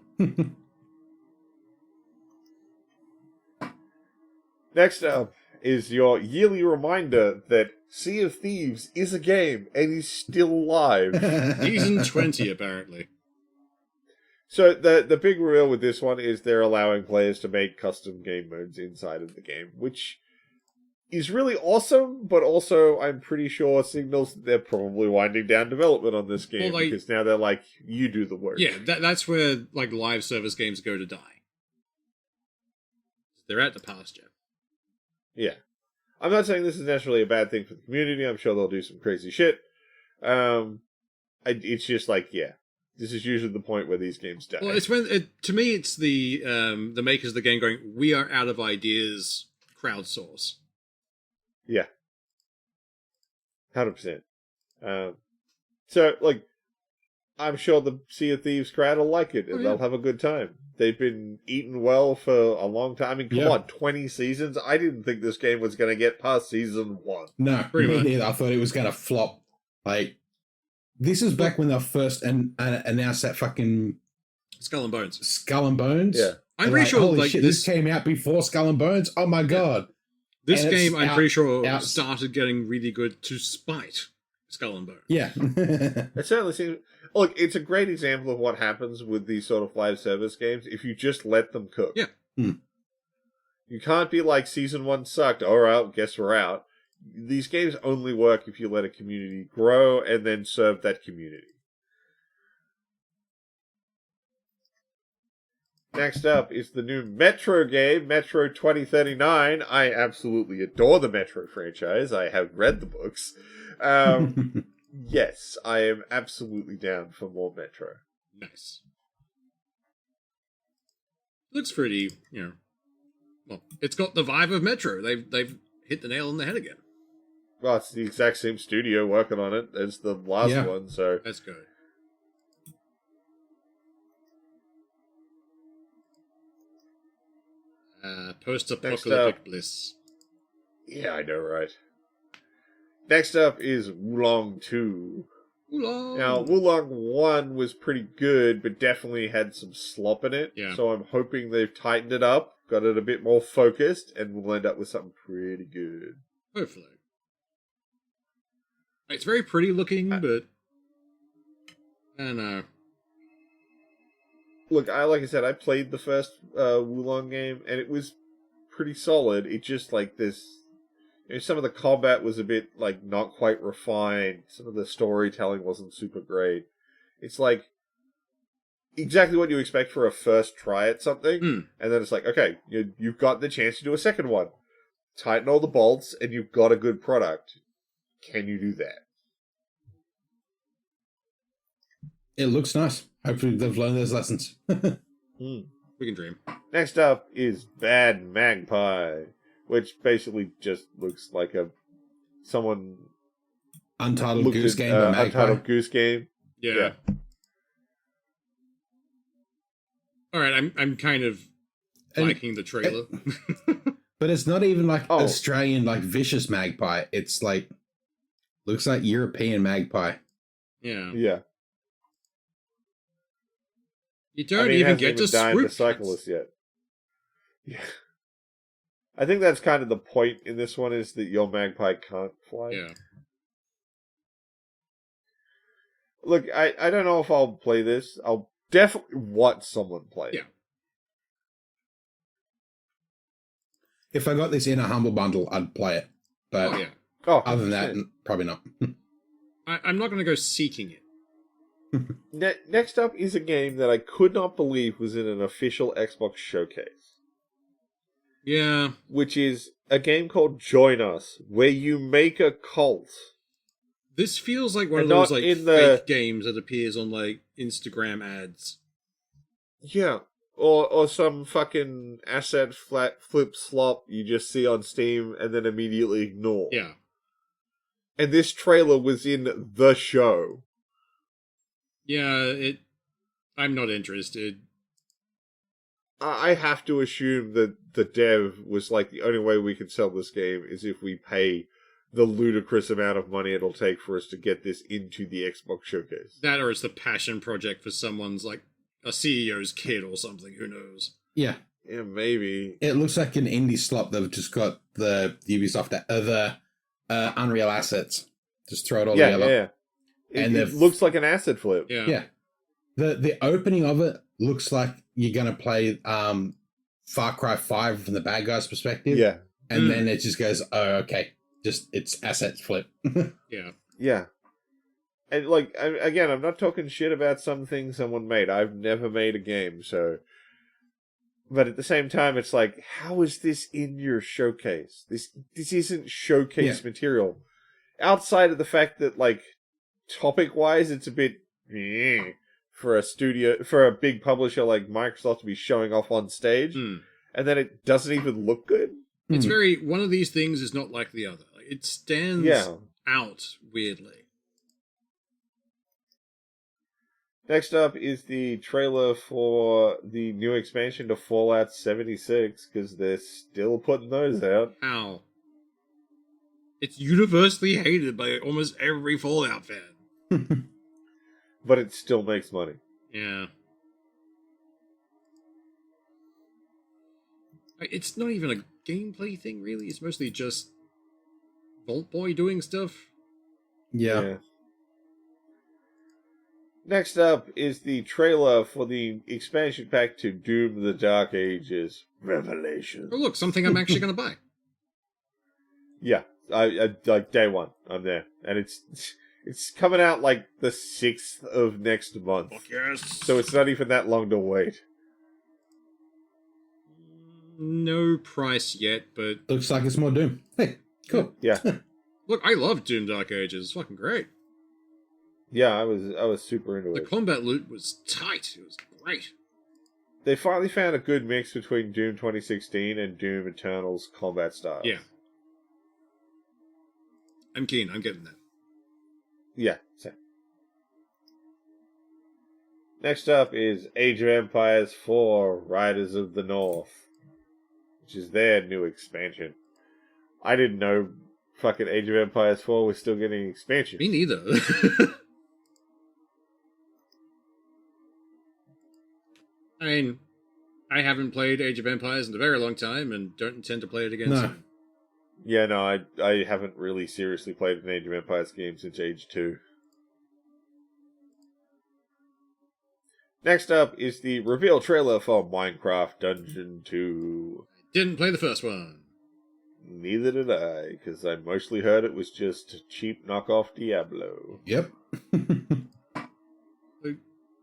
Next up is your yearly reminder that Sea of Thieves is a game and is still live. Season 20, apparently. So the big reveal with this one is they're allowing players to make custom game modes inside of the game, which is really awesome, but also I'm pretty sure signals that they're probably winding down development on this game, because now they're like, you do the work. Yeah, that's where like live service games go to die. They're at the pasture. Yeah. I'm not saying this is necessarily a bad thing for the community. I'm sure they'll do some crazy shit. It's just like, yeah, this is usually the point where these games die. Well, it's when to me it's the makers of the game going, we are out of ideas. Crowdsource. Yeah. 100%. So, like, I'm sure the Sea of Thieves crowd will like it, and they'll have a good time. They've been eating well for a long time. I mean, come on, 20 seasons? I didn't think this game was going to get past season 1. No, Pretty much. neither. I thought it was going to flop. Like, this is back when they first announced that fucking Skull and Bones. Skull and Bones. Yeah. I'm pretty sure holy like shit, this came out before Skull and Bones. Oh my god. This And game, it's I'm pretty sure, out- started getting really good to spite Skull and Bones. Yeah. It certainly seems... Look, it's a great example of what happens with these sort of live service games if you just let them cook. Yeah. You can't be like, season 1 sucked, alright, guess we're out. These games only work if you let a community grow and then serve that community. Next up is the new Metro game, Metro 2039. I absolutely adore the Metro franchise. I have read the books. Yes, I am absolutely down for more Metro. Nice. Looks pretty, well, it's got the vibe of Metro. They've hit the nail on the head again. Well, it's the exact same studio working on it as the last one, so... Let's go. Post-apocalyptic bliss. Yeah, I know, right? Next up is Wulong 2. Oolong. Now, Wulong 1 was pretty good, but definitely had some slop in it. Yeah. So I'm hoping they've tightened it up, got it a bit more focused, and we'll end up with something pretty good. Hopefully. It's very pretty looking, but I don't know. Look, like I said, I played the first Wulong game, and it was pretty solid. It just, like, some of the combat was a bit, like, not quite refined. Some of the storytelling wasn't super great. It's, like, exactly what you expect for a first try at something. And then it's like, okay, you've got the chance to do a second one. Tighten all the bolts, and you've got a good product. Can you do that? It looks nice. Hopefully they've learned those lessons. We can dream. Next up is Bad Magpie, which basically just looks like someone Untitled looked Goose at, Game by Magpie. Untitled Goose Game. Yeah. All right, I'm kind of liking the trailer. But it's not even like Oh. Australian, like vicious magpie. It's like, looks like European magpie. Yeah. Yeah. You don't even get to dine swoop the cyclist yet. Yeah. I think that's kind of the point in this one, is that your magpie can't fly. Yeah. Look, I don't know if I'll play this. I'll definitely watch someone play. Yeah. If I got this in a Humble Bundle, I'd play it. But Oh, yeah. other than that, 100%. probably not. I'm not going to go seeking it. Next up is a game that I could not believe was in an official Xbox showcase, Yeah. which is a game called Join Us, where you make a cult. This feels like one And of those not like in fake the- games that appears on like Instagram ads. Yeah. Or some fucking asset flip slop you just see on Steam and then immediately ignore. Yeah. And this trailer was in the show. Yeah, I'm not interested. I have to assume that the dev was like, the only way we can sell this game is if we pay the ludicrous amount of money it'll take for us to get this into the Xbox showcase. That or it's the passion project for someone's like a CEO's kid or something, who knows. Yeah. Yeah, maybe. It looks like an indie slop that just got the Ubisoft other Unreal assets. Just throw it all Yeah, together. yeah. And It looks like an asset flip. Yeah. Yeah. The opening of it looks like you're going to play Far Cry 5 from the bad guy's perspective. Yeah. And then it just goes, oh, okay. Just it's assets flip. Yeah. Yeah. And, like, again, I'm not talking shit about some things someone made. I've never made a game, so... But at the same time, it's like, how is this in your showcase? This isn't showcase material. Outside of the fact that, like, topic-wise, it's a bit... for a studio, for a big publisher like Microsoft to be showing off on stage, and then it doesn't even look good. It's very, one of these things is not like the other. It stands out weirdly. Next up is the trailer for the new expansion to Fallout 76, because they're still putting those out. How? It's universally hated by almost every Fallout fan. But it still makes money. Yeah. It's not even a gameplay thing, really. It's mostly just Vault Boy doing stuff. Yeah. Next up is the trailer for the expansion pack to Doom the Dark Ages Revelation. Oh, look, something I'm actually going to buy. Yeah, I like day one. I'm there, and it's coming out like the 6th of next month. Fuck yes. So it's not even that long to wait. No price yet, but... Looks like it's more Doom. Hey, cool. Yeah. Look, I love Doom Dark Ages. It's fucking great. Yeah, I was super into The it. combat loop was tight. It was great. They finally found a good mix between Doom 2016 and Doom Eternal's combat styles. Yeah. I'm keen. I'm getting that. Yeah, same. Next up is Age of Empires 4 Riders of the North, which is their new expansion. I didn't know fucking Age of Empires 4 was still getting expansion. Me neither. I mean, I haven't played Age of Empires in a very long time and don't intend to play it again No. soon. Yeah, no, I haven't really seriously played an Age of Empires game since Age 2. Next up is the reveal trailer for Minecraft Dungeon 2. Didn't play the first one. Neither did I, because I mostly heard it was just a cheap knockoff Diablo. Yep.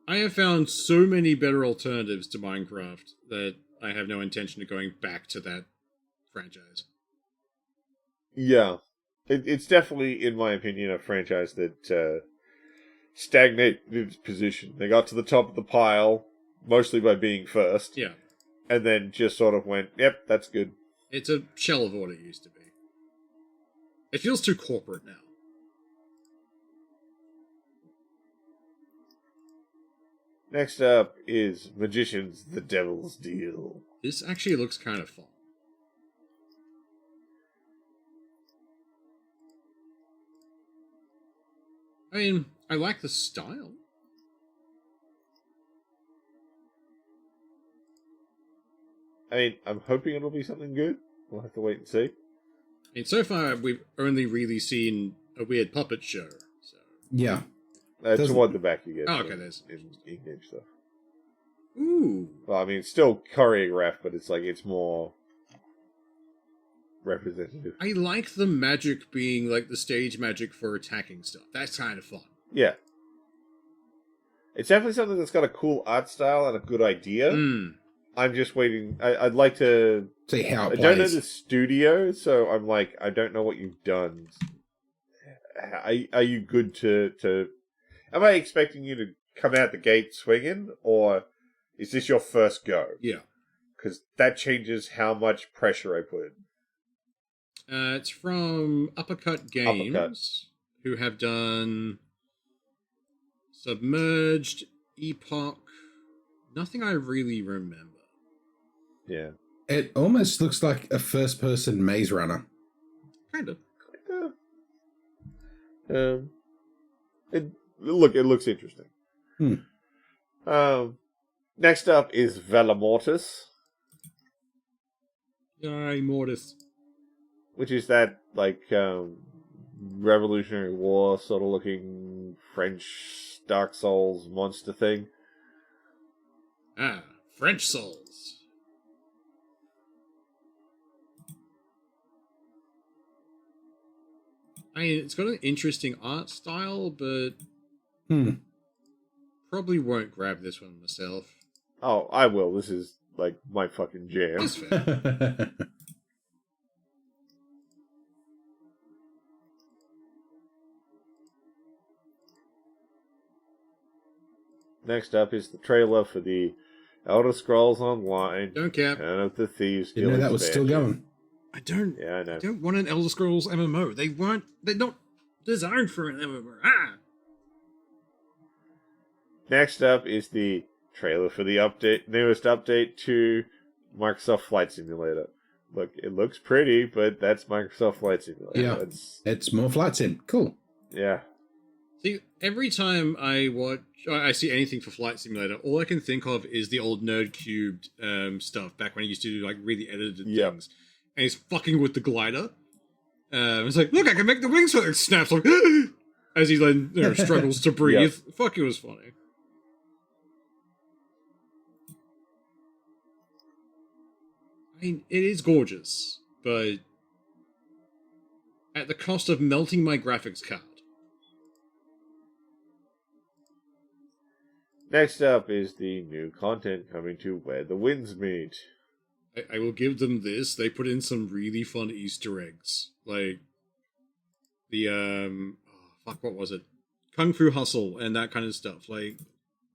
I have found so many better alternatives to Minecraft that I have no intention of going back to that franchise. Yeah. It's definitely, in my opinion, a franchise that stagnated its position. They got to the top of the pile, mostly by being first, Yeah. and then just sort of went, yep, that's good. It's a shell of what it used to be. It feels too corporate now. Next up is Magicians The Devil's Deal. This actually looks kind of fun. I mean, I like the style. I mean, I'm hoping it'll be something good. We'll have to wait and see. I mean, so far we've only really seen a weird puppet show. So. Yeah. Doesn't- Toward the back you get Oh, okay, there's- in-game stuff. Ooh. Well, I mean, it's still choreographed, but it's like, it's more representative. I like the magic being like the stage magic for attacking stuff. That's kind of fun. Yeah. It's definitely something that's got a cool art style and a good idea. I'm just waiting. I'd like to see how it I don't know plays. the studio, so I'm like, I don't know what you've done. Are you good to? Am I expecting you to come out the gate swinging, or is this your first go? Yeah. Because that changes how much pressure I put in. It's from Uppercut Games, who have done Submerged, Epoch. Nothing I really remember. Yeah. It almost looks like a first-person Maze Runner. Kind of. It looks interesting. Next up is Velamortis, Yay, Mortis. which is that like Revolutionary War sort of looking French Dark Souls monster thing. Ah, French Souls. I mean, it's got an interesting art style, but probably won't grab this one myself. Oh, I will. This is like my fucking jam. That's fair. Next up is the trailer for the Elder Scrolls Online. Don't care. Return of the Thieves Didn't know Guild that was still expansion. going. Yeah, I know. I don't want an Elder Scrolls MMO. They're not designed for an MMO. Next up is the trailer for the newest update to Microsoft Flight Simulator. Look, it looks pretty, but that's Microsoft Flight Simulator. Yeah. It's more flight sim. Cool. Yeah. See, every time I see anything for Flight Simulator, all I can think of is the old Nerd Cubed stuff back when he used to do like really edited things. And he's fucking with the glider. It's like, look, I can make the wings so it snaps like as he then struggles to breathe. Fuck, it was funny. I mean, it is gorgeous, but at the cost of melting my graphics card. Next up is the new content coming to Where the Winds Meet. I will give them this. They put in some really fun Easter eggs. Like the what was it? Kung Fu Hustle and that kind of stuff. Like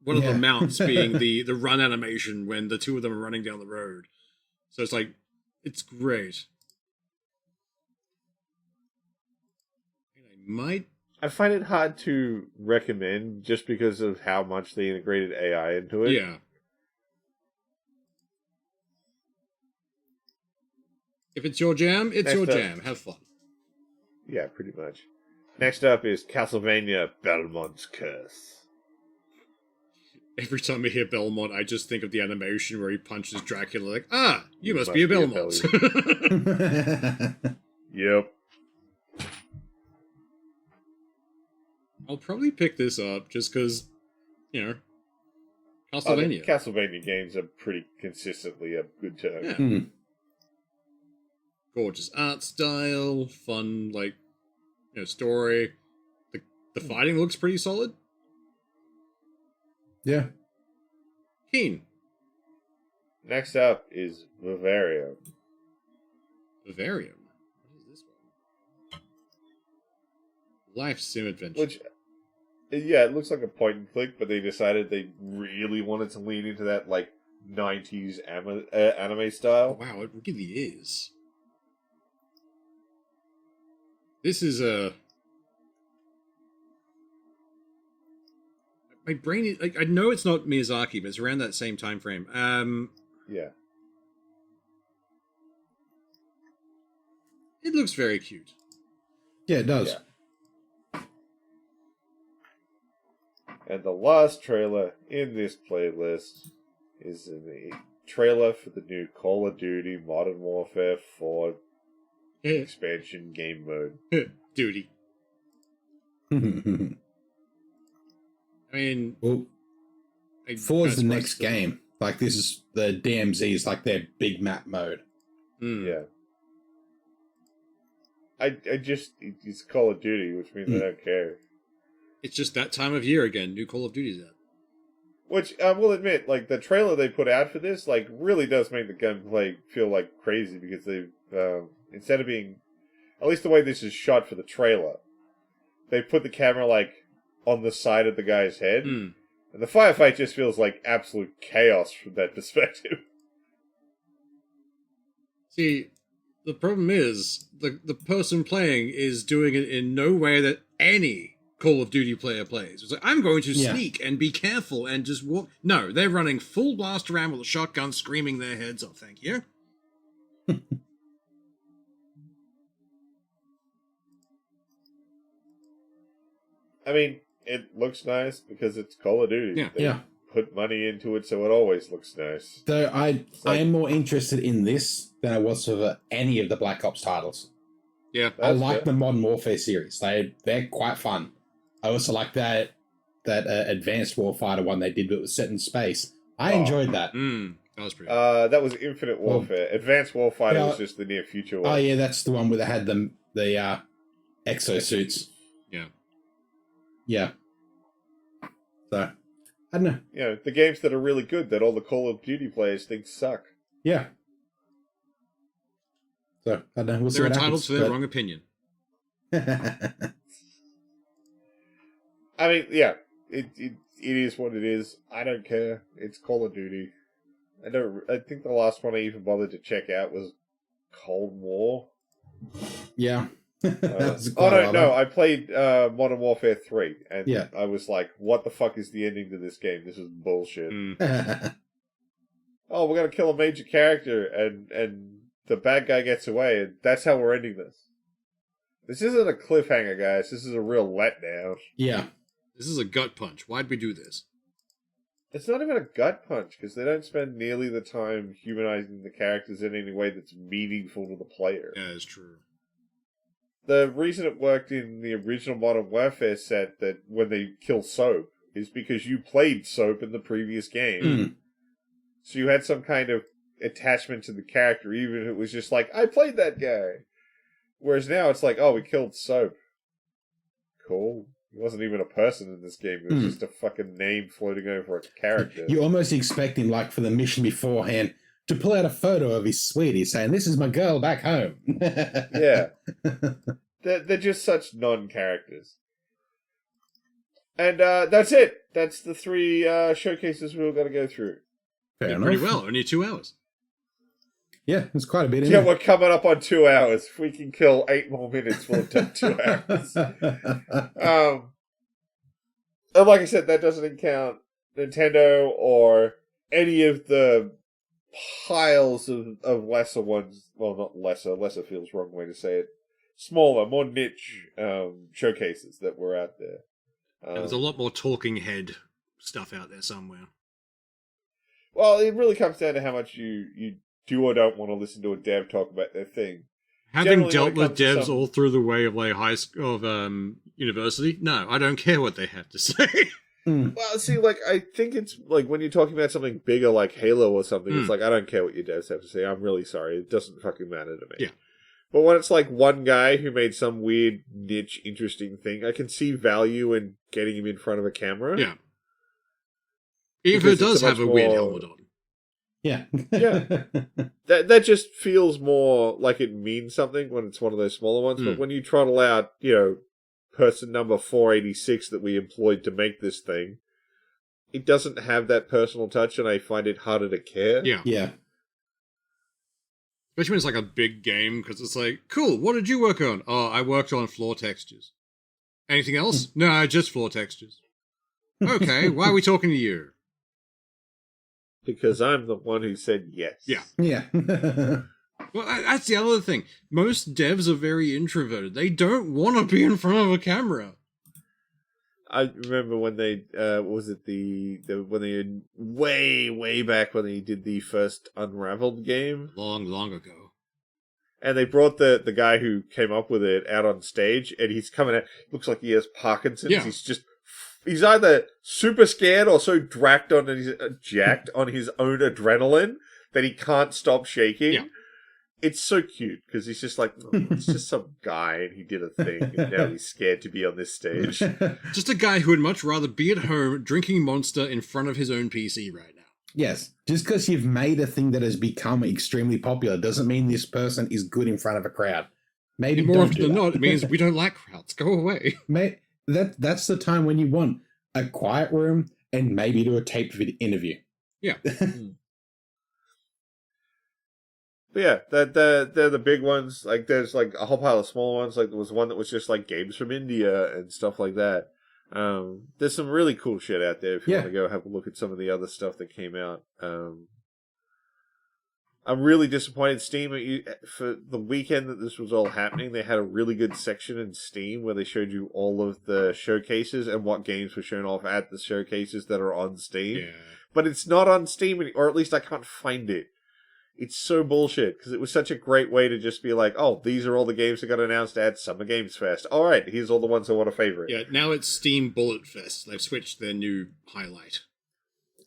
one of the mounts being the run animation when the two of them are running down the road. So it's like it's great. And I find it hard to recommend just because of how much they integrated AI into it. Yeah. If it's your jam, it's your jam. Have fun. Yeah, pretty much. Next up is Castlevania Belmont's Curse. Every time I hear Belmont, I just think of the animation where he punches Dracula like, you must be a Belmont. Yep. I'll probably pick this up just because, Castlevania. Castlevania games are pretty consistently a good term. Yeah. Gorgeous art style, fun, story. The fighting looks pretty solid. Yeah. Keen. Next up is Vivarium. Vivarium? What is this one? Life sim adventure. Which, yeah, it looks like a point and click, but they decided they really wanted to lean into that, 90s anime style. Wow, it really is. This is a... My brain is... I know it's not Miyazaki, but it's around that same time frame. Yeah. It looks very cute. Yeah, it does. Yeah. And the last trailer in this playlist is the trailer for the new Call of Duty Modern Warfare 4 expansion game mode. Duty. I mean... Well, 4 is the next game. This is the DMZ is their big map mode. Yeah. it's Call of Duty, which means I don't care. It's just that time of year again. New Call of Duty's out. Which I will admit, like the trailer they put out for this, like really does make the gunplay feel like crazy because they've instead of being, at least the way this is shot for the trailer, they put the camera like on the side of the guy's head, and the firefight just feels like absolute chaos from that perspective. See, the problem is the person playing is doing it in no way that any Call of Duty player plays. It's like, I'm going to sneak and be careful and just walk. No, they're running full blast around with a shotgun, screaming their heads off. Thank you. I mean, it looks nice because it's Call of Duty. Yeah. They put money into it, so it always looks nice. So I am more interested in this than I was for any of the Black Ops titles. Yeah. I like the Modern Warfare series. They're quite fun. I also like that Advanced Warfighter one they did, but it was set in space. I enjoyed that. That was pretty cool. That was Infinite Warfare. Advanced Warfighter was just the near future one. Oh yeah, that's the one where they had the exosuits. Yeah. Yeah. So I don't know. You know, the games that are really good that all the Call of Duty players think suck. Yeah. So I don't know. We'll see They're what entitled happens, to their wrong opinion. I mean, yeah, it is what it is. I don't care. It's Call of Duty. I think the last one I even bothered to check out was Cold War. Yeah. No, I played Modern Warfare 3, and I I was like, what the fuck is the ending to this game? This is bullshit. Oh, we're gonna kill a major character, and the bad guy gets away, and that's how we're ending this. This isn't a cliffhanger, guys. This is a real letdown. Yeah. This is a gut punch. Why'd we do this? It's not even a gut punch, because they don't spend nearly the time humanizing the characters in any way that's meaningful to the player. Yeah, it's true. The reason it worked in the original Modern Warfare set, that when they kill Soap, is because you played Soap in the previous game. So you had some kind of attachment to the character, even if it was just like, I played that guy. Whereas now it's like, oh, we killed Soap. Cool. He wasn't even a person in this game. It was just a fucking name floating over a character. You almost expect him, like, for the mission beforehand, to pull out a photo of his sweetie saying, this is my girl back home. Yeah. They're just such non-characters. And that's it. That's the 3 showcases we were going to go through. Fair enough. Pretty well. Only 2 hours. Yeah, it's quite a bit. Yeah, we're coming up on 2 hours. If we can kill 8 more minutes, we'll take 2 hours. And like I said, that doesn't count Nintendo or any of the piles of lesser ones. Well, not lesser. Lesser feels the wrong way to say it. Smaller, more niche showcases that were out there. There's a lot more talking head stuff out there somewhere. Well, it really comes down to how much you do or don't want to listen to a dev talk about their thing. Having dealt with devs all through the way of like high school, of university, no, I don't care what they have to say. Well, see, like, I think it's like when you're talking about something bigger like Halo or something, it's like, I don't care what your devs have to say. I'm really sorry. It doesn't fucking matter to me. Yeah. But when it's like one guy who made some weird, niche, interesting thing, I can see value in getting him in front of a camera. Yeah. If it does have a weird helmet on. Yeah. Yeah. That just feels more like it means something when it's one of those smaller ones. But when you trottle out, person number 486 that we employed to make this thing, it doesn't have that personal touch, and I find it harder to care. Yeah. Yeah. Especially when it's like a big game, because it's like, cool, what did you work on? Oh, I worked on floor textures. Anything else? No, just floor textures. Okay, why are we talking to you? Because I'm the one who said yes. Yeah. Yeah. Well, that's the other thing. Most devs are very introverted. They don't want to be in front of a camera. I remember when they, when they, way back when they did the first Unraveled game. Long ago. And they brought the guy who came up with it out on stage, and he's coming out, looks like he has Parkinson's. Yeah. He's either super scared or so jacked on his own adrenaline that he can't stop shaking. Yeah. it's so cute because he's just like, oh, it's just some guy and he did a thing and now he's scared to be on this stage. Just a guy who would much rather be at home drinking Monster in front of his own PC right now. Yes, just because you've made a thing that has become extremely popular doesn't mean this person is good in front of a crowd. Maybe and more often than not, it means we don't like crowds. Go away. Mate, that's the time when you want a quiet room and maybe do a taped interview. Yeah. But yeah, they're the big ones. Like, there's like a whole pile of small ones. Like, there was one that was just like games from India and stuff like that. There's some really cool shit out there if you want to go have a look at some of the other stuff that came out. I'm really disappointed. Steam, for the weekend that this was all happening, they had a really good section in Steam where they showed you all of the showcases and what games were shown off at the showcases that are on Steam. Yeah. But it's not on Steam, or at least I can't find it. It's so bullshit, because it was such a great way to just be like, oh, these are all the games that got announced at Summer Games Fest. All right, here's all the ones I want to favorite. Yeah, now it's Steam Bullet Fest. They've switched their new highlight.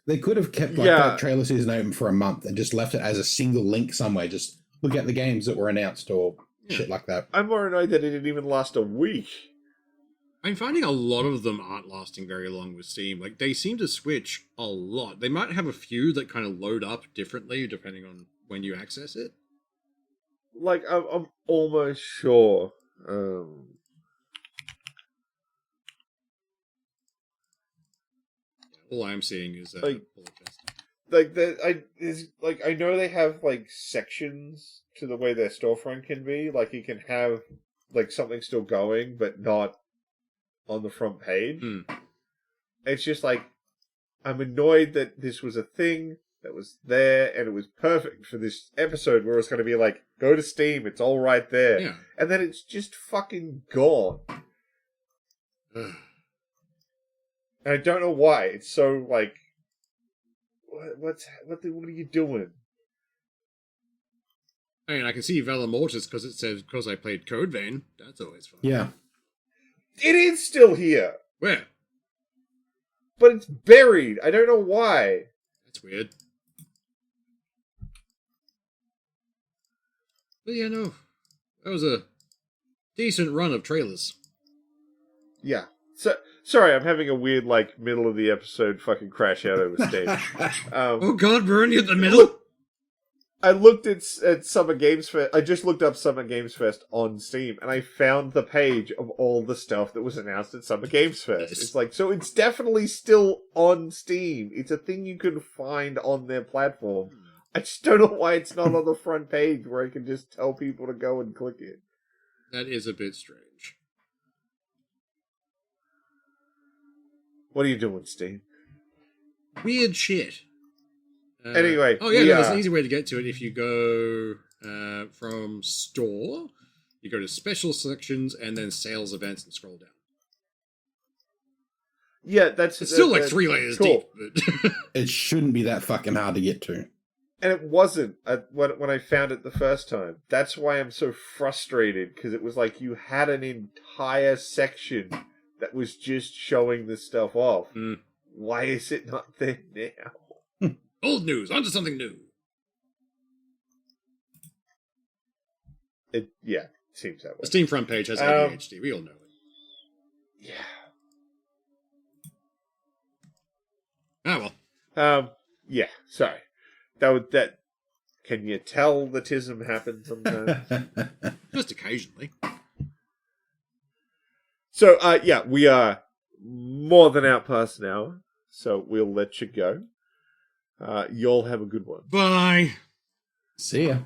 They could have kept that trailer season open for a month and just left it as a single link somewhere. Just look at the games that were announced or shit like that. I'm more annoyed that it didn't even last a week. I'm finding a lot of them aren't lasting very long with Steam. Like, they seem to switch a lot. They might have a few that kind of load up differently depending on when you access it. Like, I'm almost sure. All I'm seeing is like, Bullet Fest. I know they have like sections to the way their storefront can be. Like, you can have like something still going, but not on the front page. It's just like, I'm annoyed that this was a thing that was there, and it was perfect for this episode where it's going to be like, go to Steam, it's all right there. Yeah. And then it's just fucking gone. And I don't know why. It's so like, what are you doing? I mean, I can see Valor Mortis because it says, because I played Code Vein. That's always fun. Yeah. It is still here. Where? But it's buried. I don't know why. That's weird. But yeah, no. That was a decent run of trailers. Yeah. So, sorry, I'm having a weird, like, middle of the episode fucking crash out over stage. Oh god, we're only at the middle? I looked at Summer Games Fest. I just looked up Summer Games Fest on Steam, and I found the page of all the stuff that was announced at Summer Games Fest. It's like, so it's definitely still on Steam. It's a thing you can find on their platform. I just don't know why it's not on the front page where I can just tell people to go and click it. That is a bit strange. What are you doing, Steam? Weird shit. Anyway. Oh yeah, there's an easy way to get to it. If you go from store, you go to special sections and then sales events and scroll down. Yeah, it's still like 3 layers deep. But it shouldn't be that fucking hard to get to. And it wasn't when I found it the first time. That's why I'm so frustrated, because it was like you had an entire section that was just showing this stuff off. Why is it not there now? Old news, onto something new. It seems that way. The Steam front page has ADHD. We all know it. Yeah. Ah well. Yeah. Sorry. That. Can you tell the tism happens sometimes? Just occasionally. So, we are more than out past an hour, so we'll let you go. Y'all have a good one. Bye. See ya.